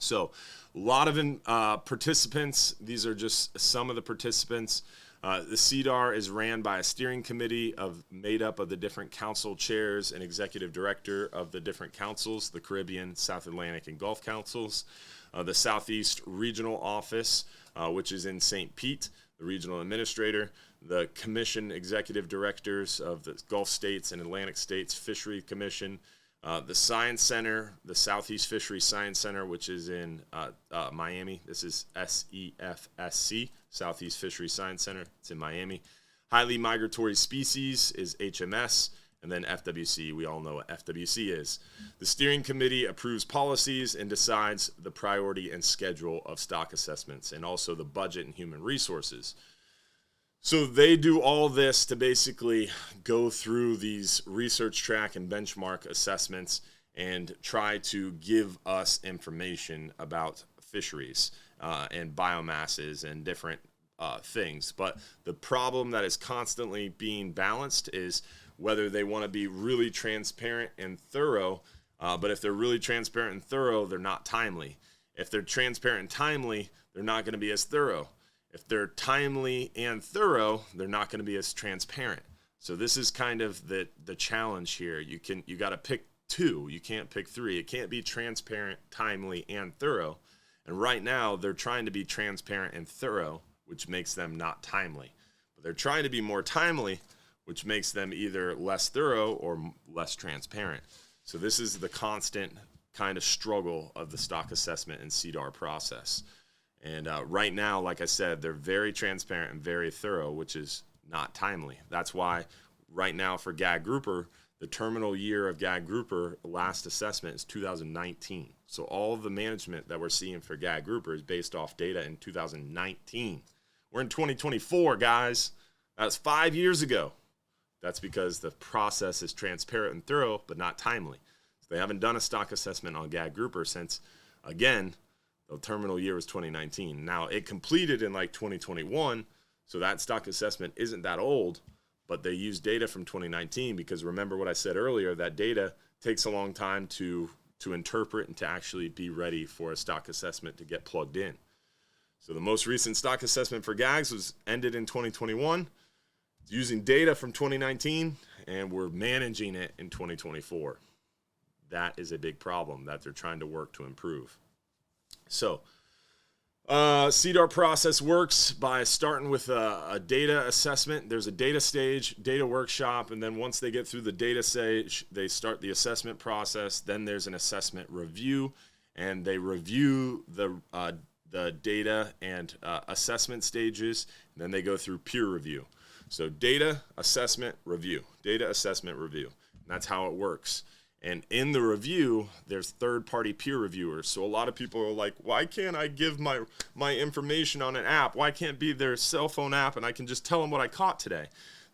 So a lot of participants. These are just some of the participants. The SEDAR is ran by a steering committee made up of the different council chairs and executive director of the different councils, the Caribbean, South Atlantic, and Gulf councils. The Southeast Regional Office, which is in St. Pete, the regional administrator, the commission executive directors of the Gulf States and Atlantic States Fishery Commission, the Science Center, the Southeast Fishery Science Center, which is in Miami. This is SEFSC, Southeast Fishery Science Center. It's in Miami. Highly Migratory Species is HMS. And then FWC, we all know what FWC is. The steering committee approves policies and decides the priority and schedule of stock assessments, and also the budget and human resources. So they do all this to basically go through these research track and benchmark assessments and try to give us information about fisheries and biomasses and different things. But the problem that is constantly being balanced is whether they want to be really transparent and thorough, but if they're really transparent and thorough, they're not timely. If they're transparent and timely, they're not going to be as thorough. If they're timely and thorough, they're not going to be as transparent. So this is kind of the challenge here. You got to pick two. You can't pick three. It can't be transparent, timely, and thorough. And right now, they're trying to be transparent and thorough, which makes them not timely. But they're trying to be more timely, which makes them either less thorough or less transparent. So this is the constant kind of struggle of the stock assessment and SEDAR process. And right now, like I said, they're very transparent and very thorough, which is not timely. That's why right now for gag grouper, the terminal year of gag grouper last assessment is 2019. So all of the management that we're seeing for gag grouper is based off data in 2019. We're in 2024, guys. That's 5 years ago. That's because the process is transparent and thorough, but not timely. So they haven't done a stock assessment on gag grouper since, again, the terminal year was 2019. Now, it completed in like 2021, so that stock assessment isn't that old, but they use data from 2019 because remember what I said earlier, that data takes a long time to interpret and to actually be ready for a stock assessment to get plugged in. So the most recent stock assessment for gags was ended in 2021. Using data from 2019, and we're managing it in 2024. That is a big problem that they're trying to work to improve. So, SEDAR process works by starting with a data assessment. There's a data stage, data workshop, and then once they get through the data stage, they start the assessment process. Then there's an assessment review, and they review the data and assessment stages, and then they go through peer review. So data, assessment, review. Data, assessment, review. And that's how it works. And in the review, there's third-party peer reviewers. So a lot of people are like, why can't I give my information on an app? Why can't it be their cell phone app and I can just tell them what I caught today?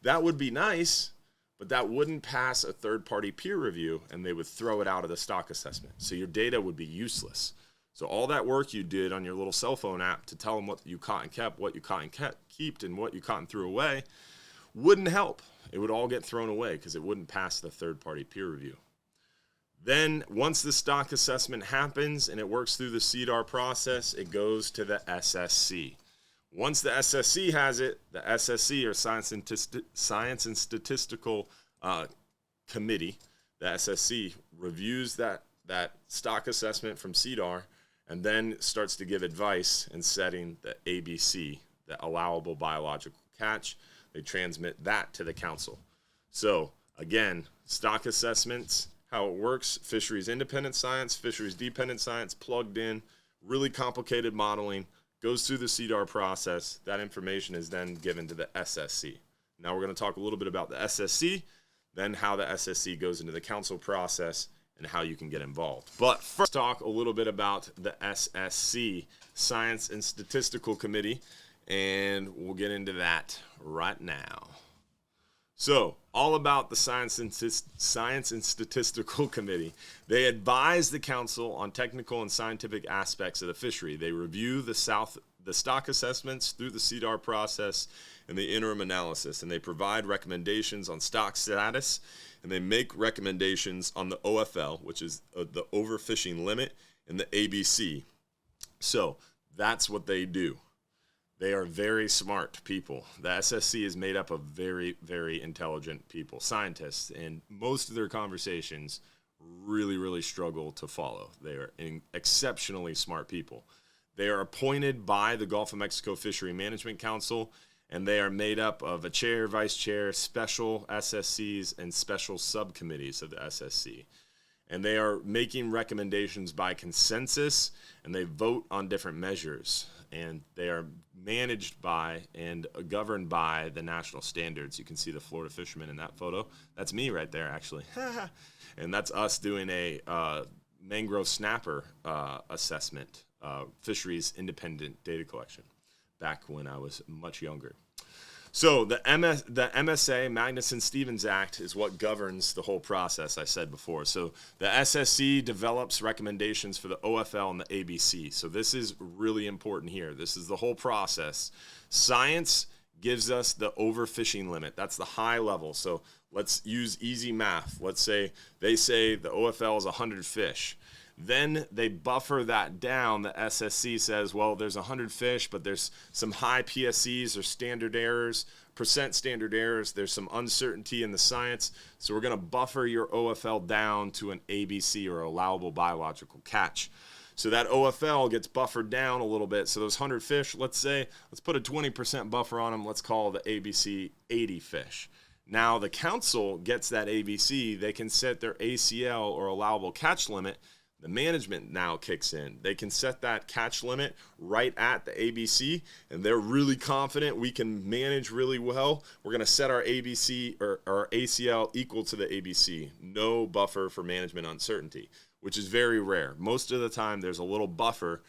That would be nice, but that wouldn't pass a third-party peer review, and they would throw it out of the stock assessment. So your data would be useless. So all that work you did on your little cell phone app to tell them what you caught and kept, what you caught and kept, and what you caught and threw away wouldn't help. It would all get thrown away because it wouldn't pass the third-party peer review. Then once the stock assessment happens and it works through the SEDAR process, it goes to the SSC. Once the SSC has it, the SSC, or Science and Statistical Committee, the SSC, reviews that stock assessment from SEDAR, and then starts to give advice in setting the ABC, the allowable biological catch. They transmit that to the council. So again, stock assessments, how it works, fisheries-independent science, fisheries-dependent science, plugged in, really complicated modeling, goes through the SEDAR process. That information is then given to the SSC. Now we're going to talk a little bit about the SSC, then how the SSC goes into the council process, and how you can get involved. But first, talk a little bit about the SSC, Science and Statistical Committee, and we'll get into that right now. So, all about the Science and Statistical Committee. They advise the council on technical and scientific aspects of the fishery. They review the stock assessments through the SEDAR process and the interim analysis, and they provide recommendations on stock status, and they make recommendations on the OFL, which is the overfishing limit, and the ABC. So that's what they do. They are very smart people. The SSC is made up of very, very intelligent people, scientists, and most of their conversations really, really struggle to follow. They are exceptionally smart people. They are appointed by the Gulf of Mexico Fishery Management Council, and they are made up of a chair, vice chair, special SSCs, and special subcommittees of the SSC. And they are making recommendations by consensus, and they vote on different measures. And they are managed by and governed by the national standards. You can see the Florida fishermen in that photo. That's me right there, actually. And that's us doing a mangrove snapper assessment, fisheries-independent data collection, back when I was much younger. So the MSA, Magnuson-Stevens Act, is what governs the whole process, I said before. So the SSC develops recommendations for the OFL and the ABC. So this is really important here. This is the whole process. Science gives us the overfishing limit. That's the high level. So let's use easy math. Let's say they say the OFL is 100 fish. Then they buffer that down. The SSC says, well, there's 100 fish, but there's some high PSCs or standard errors, percent standard errors. There's some uncertainty in the science. So we're going to buffer your OFL down to an ABC, or allowable biological catch. So that OFL gets buffered down a little bit. So those 100 fish, let's put a 20% buffer on them. Let's call the ABC 80 fish. Now the council gets that ABC. They can set their ACL, or allowable catch limit. The management now kicks in. They can set that catch limit right at the ABC, and they're really confident we can manage really well. We're going to set our ABC or our ACL equal to the ABC. No buffer for management uncertainty, which is very rare. Most of the time, there's a little buffer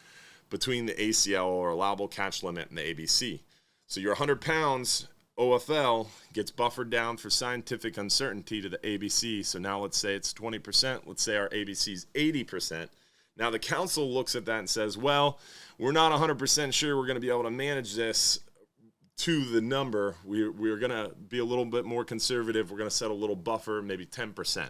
between the ACL, or allowable catch limit, and the ABC. So your 100 pounds OFL gets buffered down for scientific uncertainty to the ABC. So now let's say it's 20%. Let's say our ABC is 80%. Now the council looks at that and says, well, we're not 100% sure we're going to be able to manage this to the number. We're going to be a little bit more conservative. We're going to set a little buffer, maybe 10%,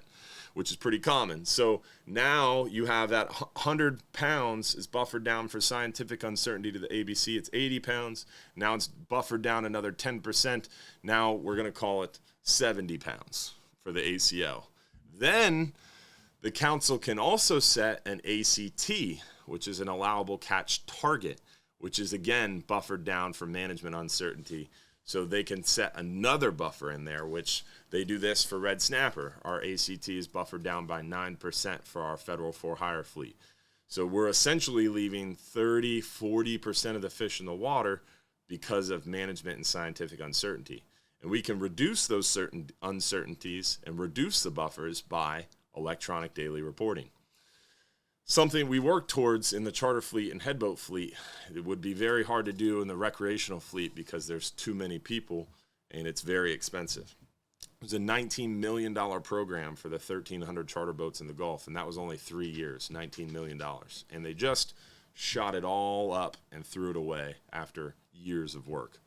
which is pretty common. So now you have that 100 pounds is buffered down for scientific uncertainty to the ABC. It's 80 pounds. Now it's buffered down another 10%. Now we're going to call it 70 pounds for the ACL. Then the council can also set an ACT, which is an allowable catch target, which is again buffered down for management uncertainty. So they can set another buffer in there, which they do this for red snapper. Our ACT is buffered down by 9% for our federal for-hire fleet. So we're essentially leaving 30-40% of the fish in the water because of management and scientific uncertainty. And we can reduce those certain uncertainties and reduce the buffers by electronic daily reporting. Something we work towards in the charter fleet and headboat fleet. It would be very hard to do in the recreational fleet because there's too many people and it's very expensive. It was a $19 million program for the 1,300 charter boats in the Gulf, and that was only 3 years, $19 million. And they just shot it all up and threw it away after years of work.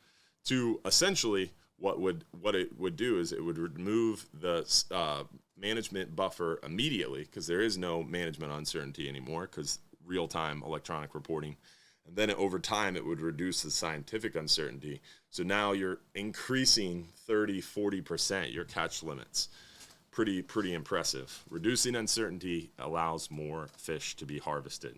To essentially, what it would do is it would remove the management buffer immediately, because there is no management uncertainty anymore because real-time electronic reporting. And then over time, it would reduce the scientific uncertainty. So now you're increasing 30-40% your catch limits. Pretty impressive. Reducing uncertainty allows more fish to be harvested.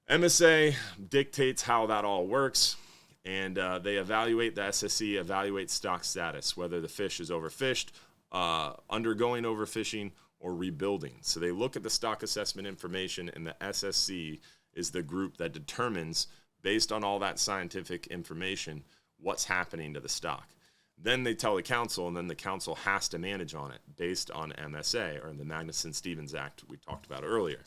MSA dictates how that all works, and they evaluate, the SSC evaluates stock status, whether the fish is overfished, undergoing overfishing, or rebuilding. So they look at the stock assessment information, and the SSC is the group that determines, based on all that scientific information, what's happening to the stock. Then they tell the council, and then the council has to manage on it based on MSA, or the Magnuson-Stevens Act we talked about earlier.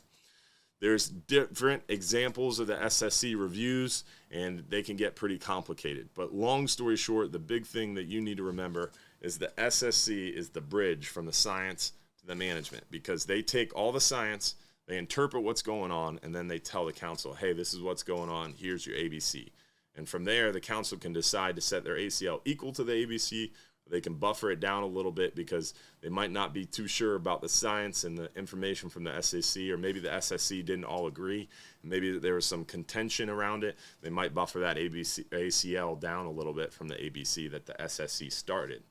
There's different examples of the SSC reviews, and they can get pretty complicated. But long story short, the big thing that you need to remember is the SSC is the bridge from the science to the management, because they take all the science, they interpret what's going on, and then they tell the council, hey, this is what's going on, here's your ABC. And from there, the council can decide to set their ACL equal to the ABC. They can buffer it down a little bit because they might not be too sure about the science and the information from the SSC, or maybe the SSC didn't all agree. Maybe there was some contention around it. They might buffer that ACL down a little bit from the ABC that the SSC started.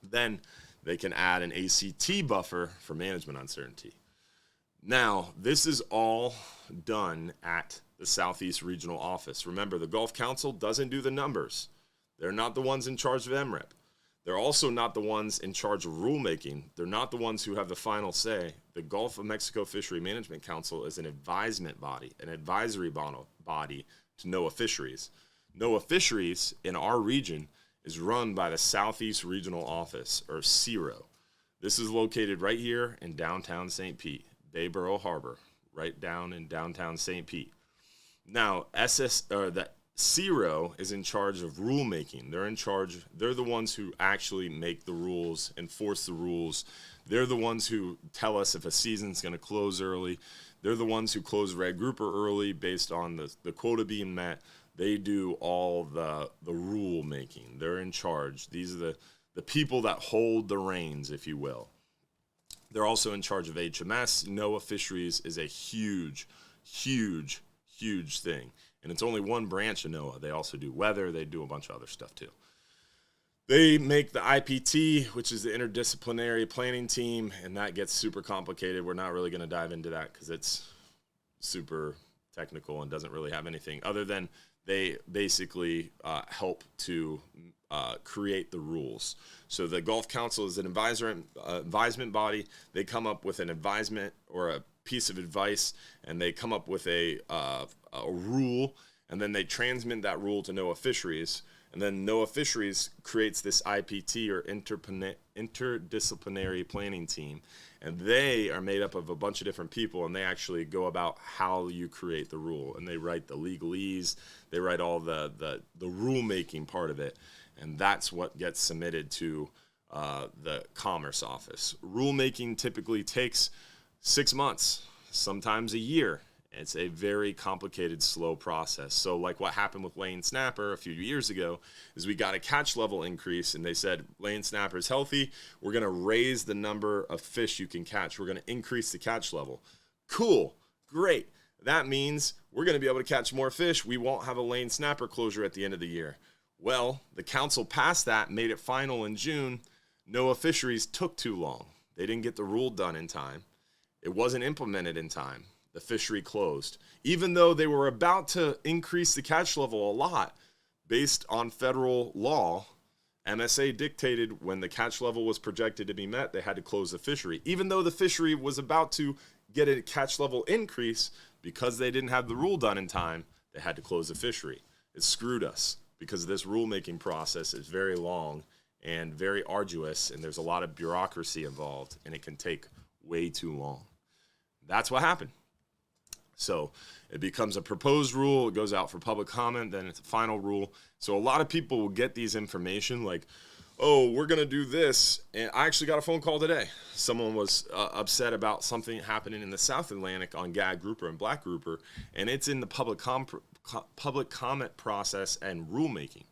Then they can add an ACT buffer for management uncertainty. Now, this is all done at the Southeast Regional Office. Remember, the Gulf Council doesn't do the numbers. They're not the ones in charge of MRIP. They're also not the ones in charge of rulemaking. They're not the ones who have the final say. The Gulf of Mexico Fishery Management Council is an advisement body, an advisory body to NOAA Fisheries. NOAA Fisheries in our region is run by the Southeast Regional Office, or CERO. This is located right here in downtown St. Pete, Bayboro Harbor, right down in downtown St. Pete. Now, the CERO is in charge of rulemaking. They're the ones who actually make the rules, enforce the rules. They're the ones who tell us if a season's going to close early. They're the ones who close red grouper early based on the quota being met. They do all the rulemaking. They're in charge. These are the people that hold the reins, if you will. They're also in charge of HMS. NOAA Fisheries is a huge, huge, huge thing. And it's only one branch of NOAA. They also do weather. They do a bunch of other stuff too. They make the IPT, which is the interdisciplinary planning team, and that gets super complicated. We're not really going to dive into that because it's super technical and doesn't really have anything other than they basically help to create the rules. So the Gulf Council is an advisement body. They come up with an advisement or a piece of advice, and they come up with a rule, and then they transmit that rule to NOAA Fisheries, and then NOAA Fisheries creates this IPT, or interdisciplinary planning team, and they are made up of a bunch of different people, and they actually go about how you create the rule, and they write the legalese, they write all the rulemaking part of it, and that's what gets submitted to the Commerce Office. Rulemaking typically takes 6 months, sometimes a year. It's a very complicated, slow process. So like what happened with laying snapper a few years ago is we got a catch level increase, and they said laying snapper is healthy. We're going to raise the number of fish you can catch. We're going to increase the catch level. Cool. Great. That means we're going to be able to catch more fish. We won't have a laying snapper closure at the end of the year. Well, the council passed that, made it final in June. NOAA Fisheries took too long. They didn't get the rule done in time. It wasn't implemented in time. The fishery closed. Even though they were about to increase the catch level a lot based on federal law, MSA dictated when the catch level was projected to be met, they had to close the fishery. Even though the fishery was about to get a catch level increase, because they didn't have the rule done in time, they had to close the fishery. It screwed us because this rulemaking process is very long and very arduous, and there's a lot of bureaucracy involved, and it can take way too long. That's what happened. So it becomes a proposed rule, it goes out for public comment, then it's a final rule. So a lot of people will get these information like, oh, we're going to do this. And I actually got a phone call today. Someone was upset about something happening in the South Atlantic on gag grouper and black grouper, and it's in the public comment process and rulemaking.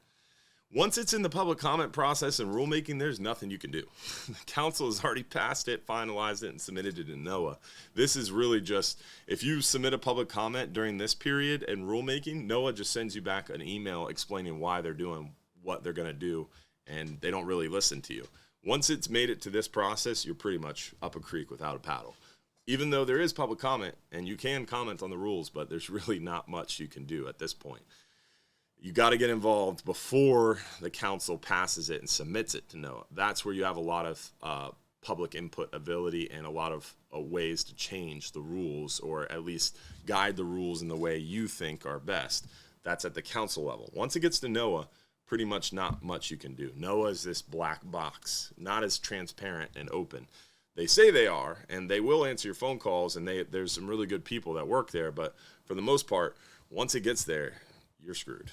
Once it's in the public comment process and rulemaking, there's nothing you can do. The council has already passed it, finalized it, and submitted it to NOAA. This is really just, if you submit a public comment during this period and rulemaking, NOAA just sends you back an email explaining why they're doing what they're going to do, and they don't really listen to you. Once it's made it to this process, you're pretty much up a creek without a paddle. even though there is public comment, and you can comment on the rules, but there's really not much you can do at this point. You got to get involved before the council passes it and submits it to NOAA. That's where you have a lot of public input ability and a lot of ways to change the rules, or at least guide the rules in the way you think are best. That's at the council level. Once it gets to NOAA, pretty much not much you can do. NOAA is this black box, not as transparent and open. They say they are, and they will answer your phone calls, and there's some really good people that work there, but for the most part, once it gets there, you're screwed.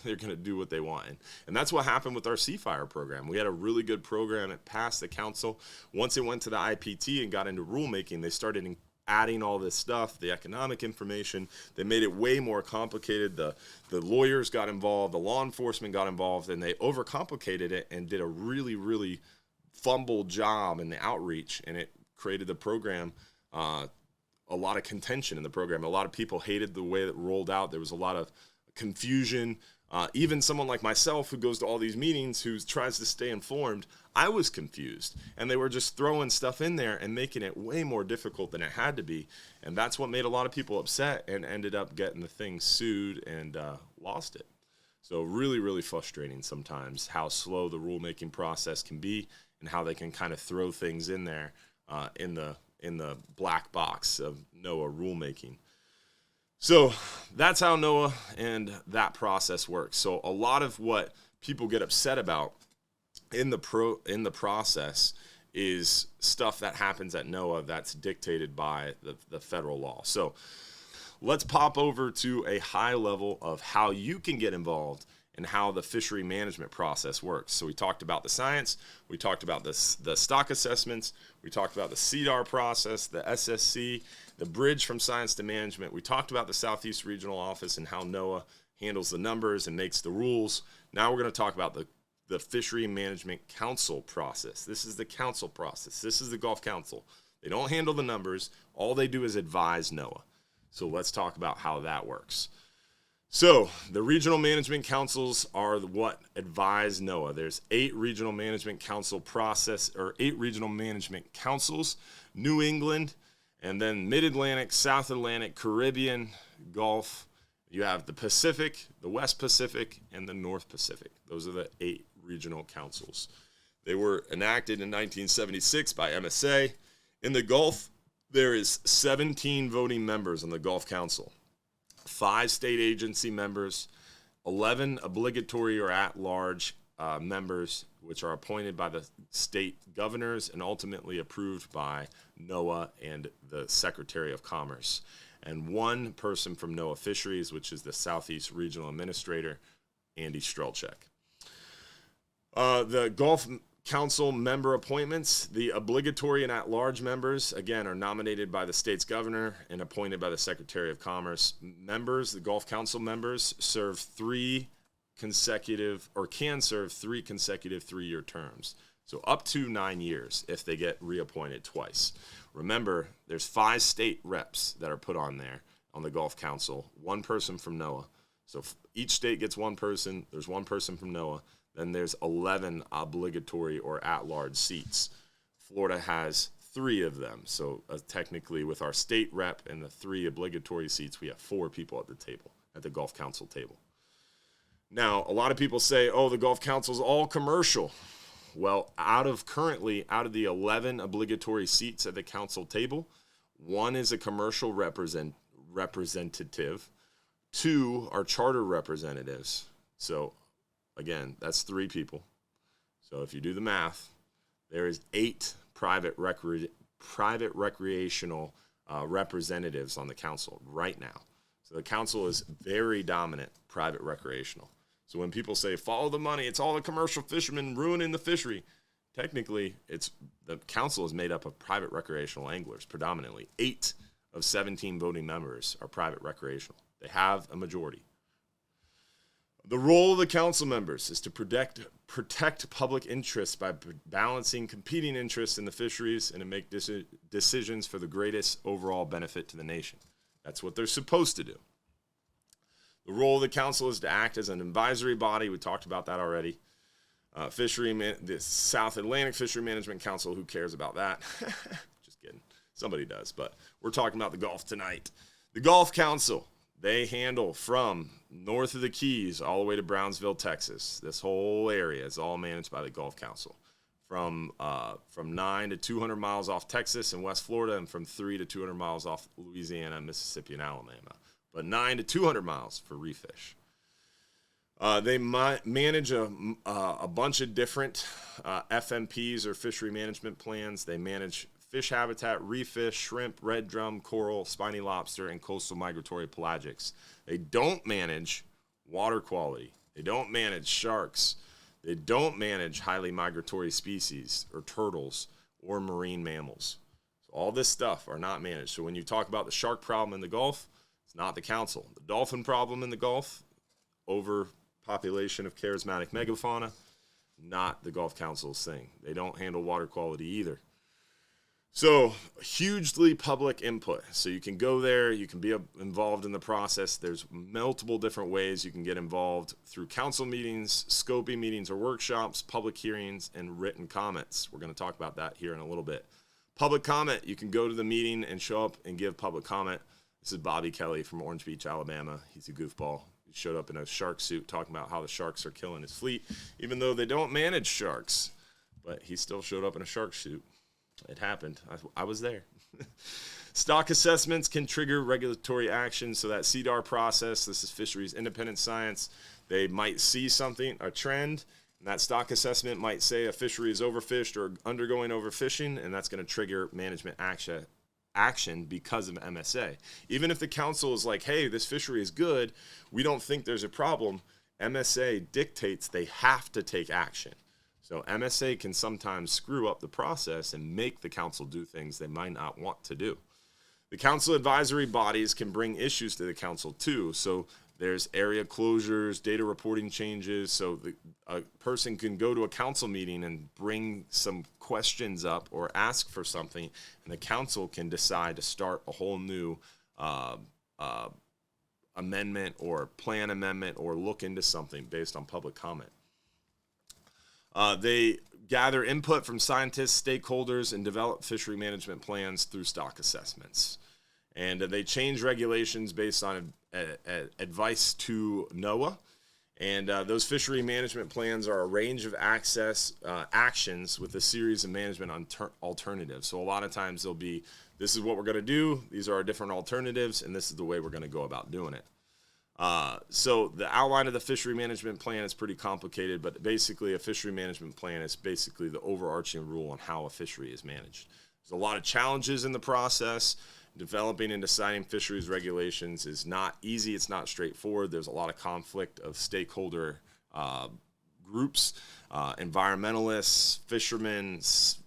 They're going to do what they want. And that's what happened with our Seafire program. We had a really good program. It passed the council. Once it went to the IPT and got into rulemaking, they started adding all this stuff, the economic information. They made it way more complicated. The lawyers got involved. The law enforcement got involved, and they overcomplicated it and did a really, really fumbled job in the outreach, and it created the program, a lot of contention in the program. A lot of people hated the way it rolled out. There was a lot of confusion. Even someone like myself who goes to all these meetings, who tries to stay informed, I was confused, and they were just throwing stuff in there and making it way more difficult than it had to be. And that's what made a lot of people upset and ended up getting the thing sued and lost it. So really, really frustrating sometimes how slow the rulemaking process can be, and how they can kind of throw things in there in the black box of NOAA rulemaking. So that's how NOAA and that process works. So a lot of what people get upset about in the process is stuff that happens at NOAA that's dictated by the federal law. So let's pop over to a high level of how you can get involved and how the fishery management process works. So we talked about the science, we talked about the stock assessments, we talked about the SEDAR process, the SSC, the bridge from science to management. We talked about the Southeast Regional Office and how NOAA handles the numbers and makes the rules. Now we're going to talk about the Fishery Management Council process. This is the council process. This is the Gulf Council. They don't handle the numbers. All they do is advise NOAA. So let's talk about how that works. So the regional management councils are what advise NOAA. There's 8 regional management council process, or 8 regional management councils: New England, and then Mid-Atlantic, South Atlantic, Caribbean, Gulf. You have the Pacific, the West Pacific, and the North Pacific. Those are the 8 regional councils. They were enacted in 1976 by MSA. In the Gulf, there is 17 voting members on the Gulf Council. 5 state agency members, 11 obligatory or at-large members, which are appointed by the state governors and ultimately approved by NOAA and the Secretary of Commerce, and 1 person from NOAA Fisheries, which is the Southeast Regional Administrator, Andy Strelchek. The Gulf Council member appointments: the obligatory and at-large members, again, are nominated by the state's governor and appointed by the Secretary of Commerce. Members, the Gulf Council members, serve 3 consecutive, or can serve 3 consecutive 3-year terms. So up to 9 years if they get reappointed twice. Remember, there's 5 state reps that are put on there on the Gulf Council, 1 person from NOAA. So each state gets 1 person. There's 1 person from NOAA. Then there's 11 obligatory or at-large seats. Florida has 3 of them. So technically, with our state rep and the 3 obligatory seats, we have 4 people at the table, at the Gulf Council table. Now, a lot of people say, oh, the Gulf Council is all commercial. Well, out of the 11 obligatory seats at the council table, 1 is a commercial representative, 2 are charter representatives. So again, that's 3 people. So if you do the math, there is 8 private recreational representatives on the council right now. So the council is very dominant private recreational. So when people say, follow the money, it's all the commercial fishermen ruining the fishery, technically, the council is made up of private recreational anglers predominantly. 8 of 17 voting members are private recreational. They have a majority. The role of the council members is to protect public interests by balancing competing interests in the fisheries and to make decisions for the greatest overall benefit to the nation. That's what they're supposed to do. The role of the council is to act as an advisory body. We talked about that already. The South Atlantic Fishery Management Council, who cares about that? Just kidding. Somebody does, but we're talking about the Gulf tonight. The Gulf Council, they handle from north of the Keys all the way to Brownsville, Texas. This whole area is all managed by the Gulf Council. From 9 to 200 miles off Texas and West Florida, and from 3 to 200 miles off Louisiana, Mississippi, and Alabama. But 9 to 200 miles for reef fish. They manage a bunch of different FMPs, or fishery management plans. They manage fish habitat, reef fish, shrimp, red drum, coral, spiny lobster, and coastal migratory pelagics. They don't manage water quality. They don't manage sharks. They don't manage highly migratory species or turtles or marine mammals. So all this stuff are not managed. So when you talk about the shark problem in the Gulf, it's not the council. The dolphin problem in the Gulf, overpopulation of charismatic megafauna, not the Gulf Council's thing. They don't handle water quality either. So hugely public input. So you can go there, you can be involved in the process. There's multiple different ways you can get involved through council meetings, scoping meetings or workshops, public hearings, and written comments. We're going to talk about that here in a little bit. Public comment, you can go to the meeting and show up and give public comment. This is Bobby Kelly from Orange Beach, Alabama. He's a goofball. He showed up in a shark suit talking about how the sharks are killing his fleet, even though they don't manage sharks. But he still showed up in a shark suit. It happened. I was there. Stock assessments can trigger regulatory action. So that SEDAR process, this is fisheries independent science. They might see something, a trend, and that stock assessment might say a fishery is overfished or undergoing overfishing, and that's going to trigger management action because of MSA. Even if the council is like, hey, this fishery is good, we don't think there's a problem, MSA dictates they have to take action. So MSA can sometimes screw up the process and make the council do things they might not want to do. The council advisory bodies can bring issues to the council too. So there's area closures, data reporting changes. So a person can go to a council meeting and bring some questions up or ask for something, and the council can decide to start a whole new amendment or plan amendment or look into something based on public comment. They gather input from scientists, stakeholders, and develop fishery management plans through stock assessments. And they change regulations based on advice to NOAA. And those fishery management plans are a range of actions with a series of management alternatives. So a lot of times they'll be, this is what we're going to do, these are our different alternatives, and this is the way we're going to go about doing it. So the outline of the fishery management plan is pretty complicated, but basically a fishery management plan is basically the overarching rule on how a fishery is managed. There's a lot of challenges in the process. Developing and deciding fisheries regulations is not easy. It's not straightforward. There's a lot of conflict of stakeholder groups, environmentalists, fishermen,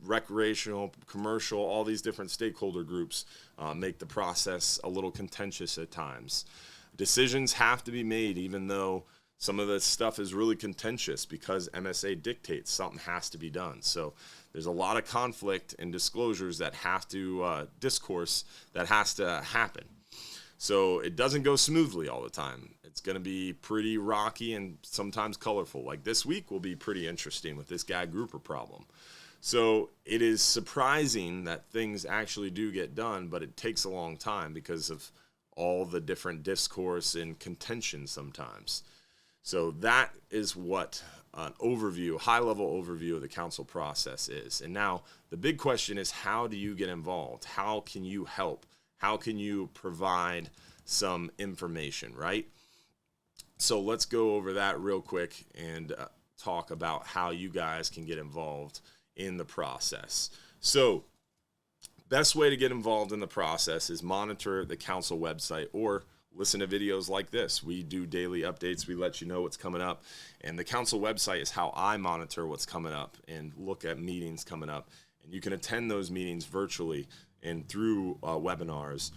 recreational, commercial, all these different stakeholder groups make the process a little contentious at times. Decisions have to be made, even though some of the stuff is really contentious, because MSA dictates something has to be done. So there's a lot of conflict and disclosures that have to, discourse that has to happen. So it doesn't go smoothly all the time. It's going to be pretty rocky and sometimes colorful. Like this week will be pretty interesting with this gag grouper problem. So it is surprising that things actually do get done, but it takes a long time because of all the different discourse and contention sometimes. So that is what an overview, high-level overview of the council process is. And now the big question is, how do you get involved? How can you help? How can you provide some information, right? So let's go over that real quick and talk about how you guys can get involved in the process. So best way to get involved in the process is monitor the council website or listen to videos like this. We do daily updates. We let you know what's coming up. And the council website is how I monitor what's coming up and look at meetings coming up. And you can attend those meetings virtually and through webinars.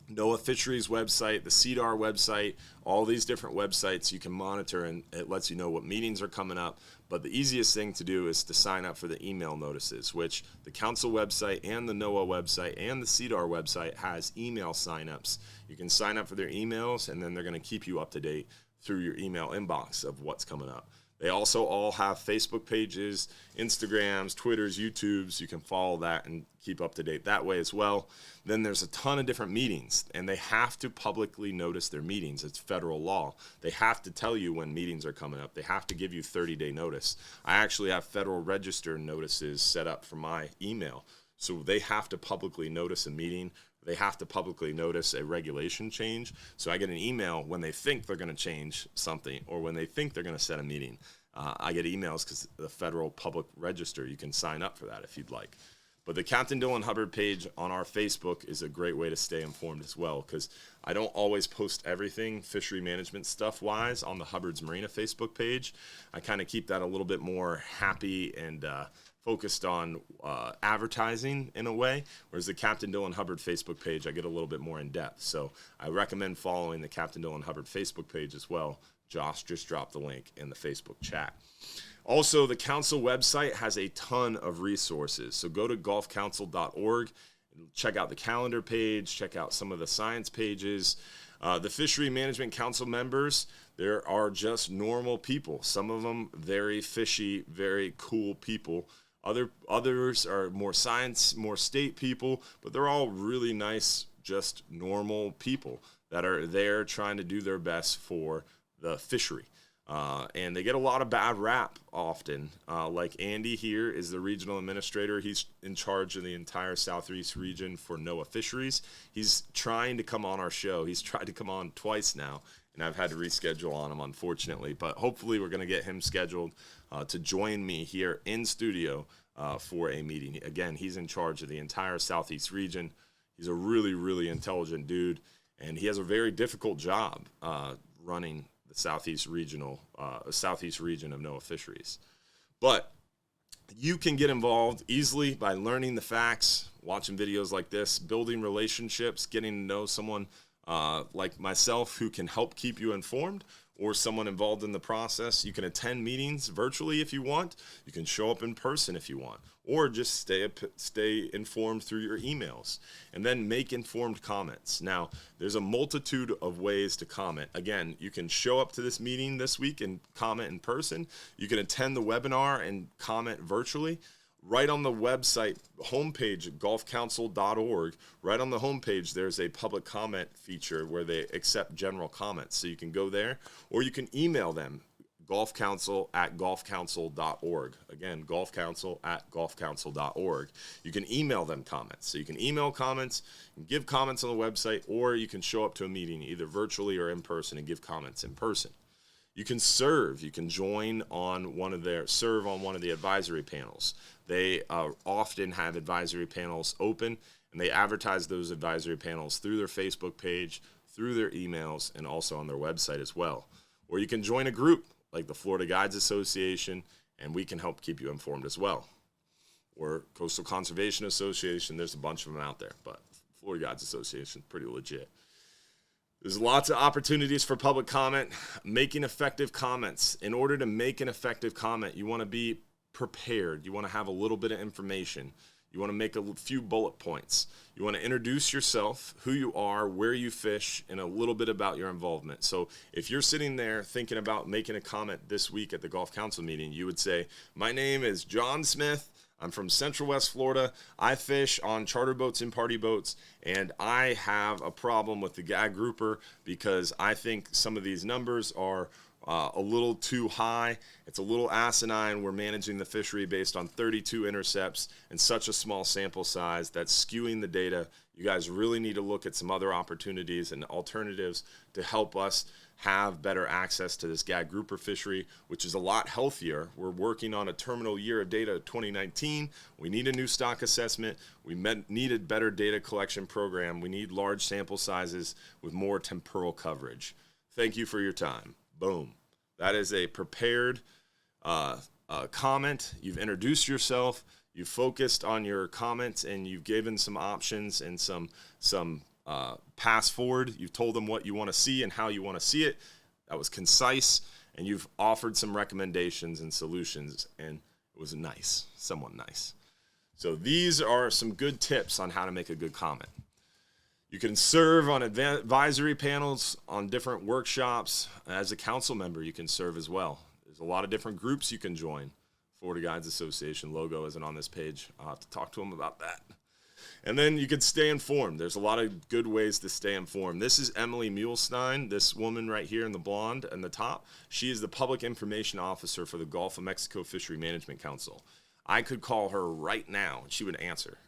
NOAA Fisheries website, the SEDAR website, all these different websites you can monitor, and it lets you know what meetings are coming up. But the easiest thing to do is to sign up for the email notices, which the council website and the NOAA website and the SEDAR website has email signups. You can sign up for their emails, and then they're going to keep you up to date through your email inbox of what's coming up. They also all have Facebook pages, Instagrams, Twitters, YouTubes. You can follow that and keep up to date that way as well. Then there's a ton of different meetings, and they have to publicly notice their meetings. It's federal law. They have to tell you when meetings are coming up. They have to give you 30-day notice. I actually have Federal Register notices set up for my email. So they have to publicly notice a meeting. They have to publicly notice a regulation change. So I get an email when they think they're going to change something or when they think they're going to set a meeting. I get emails because the Federal Public Register, you can sign up for that if you'd like. But the Captain Dylan Hubbard page on our Facebook is a great way to stay informed as well, because I don't always post everything fishery management stuff-wise on the Hubbard's Marina Facebook page. I kind of keep that a little bit more happy and focused on advertising in a way, whereas the Captain Dylan Hubbard Facebook page, I get a little bit more in depth. So I recommend following the Captain Dylan Hubbard Facebook page as well. Josh just dropped the link in the Facebook chat. Also, the council website has a ton of resources. So go to golfcouncil.org and check out the calendar page, check out some of the science pages. The Fishery Management Council members, there are just normal people. Some of them very fishy, very cool people. Others are more science, more state people, but they're all really nice, just normal people that are there trying to do their best for the fishery. And they get a lot of bad rap often. Like Andy here is the regional administrator. He's in charge of the entire Southeast region for NOAA Fisheries. He's trying to come on our show. He's tried to come on twice now, and I've had to reschedule on him, unfortunately. But hopefully we're going to get him scheduled to join me here in studio for a meeting. Again, he's in charge of the entire Southeast region. He's a really, really intelligent dude, and he has a very difficult job running the Southeast region of NOAA Fisheries. But you can get involved easily by learning the facts, watching videos like this, building relationships, getting to know someone like myself who can help keep you informed, or someone involved in the process. You can attend meetings virtually if you want. You can show up in person if you want, or just stay informed through your emails, and then make informed comments. Now, there's a multitude of ways to comment. Again, you can show up to this meeting this week and comment in person. You can attend the webinar and comment virtually. Right on the website homepage, golfcouncil.org, right on the homepage, there's a public comment feature where they accept general comments. So you can go there, or you can email them, golfcouncil@golfcouncil.org. Again, golfcouncil@golfcouncil.org. You can email them comments. So you can email comments, and give comments on the website, or you can show up to a meeting either virtually or in person and give comments in person. You can serve. You can serve on one of the advisory panels. They often have advisory panels open, and they advertise those advisory panels through their Facebook page, through their emails, and also on their website as well. Or you can join a group like the Florida Guides Association, and we can help keep you informed as well. Or Coastal Conservation Association. There's a bunch of them out there, but Florida Guides Association is pretty legit. There's lots of opportunities for public comment, making effective comments. In order to make an effective comment, you want to be prepared. You want to have a little bit of information. You want to make a few bullet points. You want to introduce yourself, who you are, where you fish, and a little bit about your involvement. So if you're sitting there thinking about making a comment this week at the Golf Council meeting, you would say, my name is John Smith. I'm from Central West Florida. I fish on charter boats and party boats, and I have a problem with the gag grouper because I think some of these numbers are a little too high. It's a little asinine. We're managing the fishery based on 32 intercepts and such a small sample size that's skewing the data. You guys really need to look at some other opportunities and alternatives to help us have better access to this gag grouper fishery, which is a lot healthier. We're working on a terminal year of data 2019. We need a new stock assessment. We need a better data collection program. We need large sample sizes with more temporal coverage. Thank you for your time. Boom. That is a prepared comment. You've introduced yourself. You've focused on your comments, and you've given some options and some pass forward. You've told them what you want to see and how you want to see it. That was concise, and you've offered some recommendations and solutions, and it was nice, somewhat nice. So these are some good tips on how to make a good comment. You can serve on advisory panels, on different workshops. As a council member, you can serve as well. There's a lot of different groups you can join. Florida Guides Association logo isn't on this page. I'll have to talk to them about that. And then you can stay informed. There's a lot of good ways to stay informed. This is Emily Muehlstein, this woman right here in the blonde in the top. She is the Public Information Officer for the Gulf of Mexico Fishery Management Council. I could call her right now, and she would answer.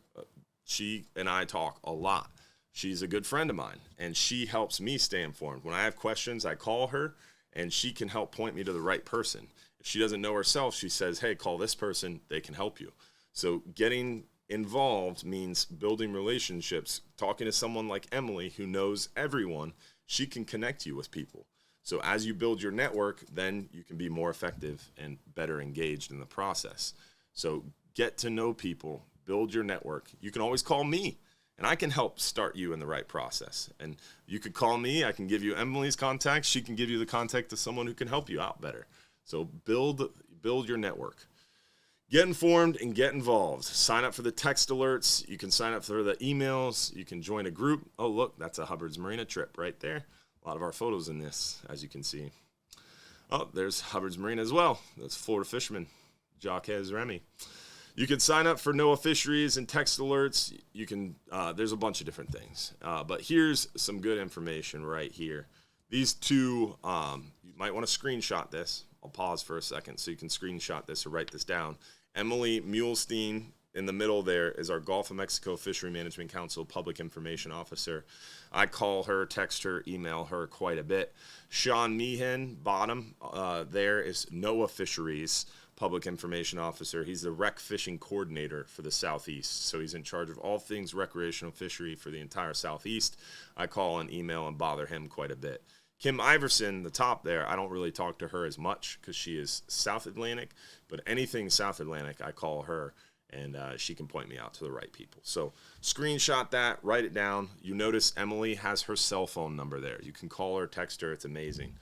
She and I talk a lot. She's a good friend of mine, and she helps me stay informed. When I have questions, I call her, and she can help point me to the right person. If she doesn't know herself, she says, hey, call this person. They can help you. So getting involved means building relationships. Talking to someone like Emily who knows everyone, she can connect you with people. So as you build your network, then you can be more effective and better engaged in the process. So get to know people, build your network. You can always call me, and I can help start you in the right process. And you could call me. I can give you Emily's contact. She can give you the contact of someone who can help you out better. So build your network. Get informed and get involved. Sign up for the text alerts. You can sign up for the emails. You can join a group. Oh, look, that's a Hubbard's Marina trip right there. A lot of our photos in this, as you can see. Oh, there's Hubbard's Marina as well. That's Florida fisherman, Jacques Remy. You can sign up for NOAA fisheries and text alerts. You can. There's a bunch of different things. But here's some good information right here. These two, you might want to screenshot this. I'll pause for a second so you can screenshot this or write this down. Emily Muehlstein in the middle there is our Gulf of Mexico Fishery Management Council Public Information Officer. I call her, text her, email her quite a bit. Sean Meehan, bottom there, is NOAA Fisheries Public Information Officer. He's the rec fishing coordinator for the Southeast. So he's in charge of all things recreational fishery for the entire Southeast. I call and email and bother him quite a bit. Kim Iverson, the top there, I don't really talk to her as much because she is South Atlantic, but anything South Atlantic, I call her, and she can point me out to the right people. So screenshot that, write it down. You notice Emily has her cell phone number there. You can call her, text her. It's amazing.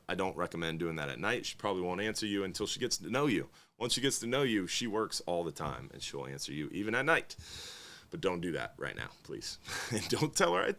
I don't recommend doing that at night. She probably won't answer you until she gets to know you. Once she gets to know you, she works all the time, and she'll answer you even at night. But don't do that right now, please. And don't tell her I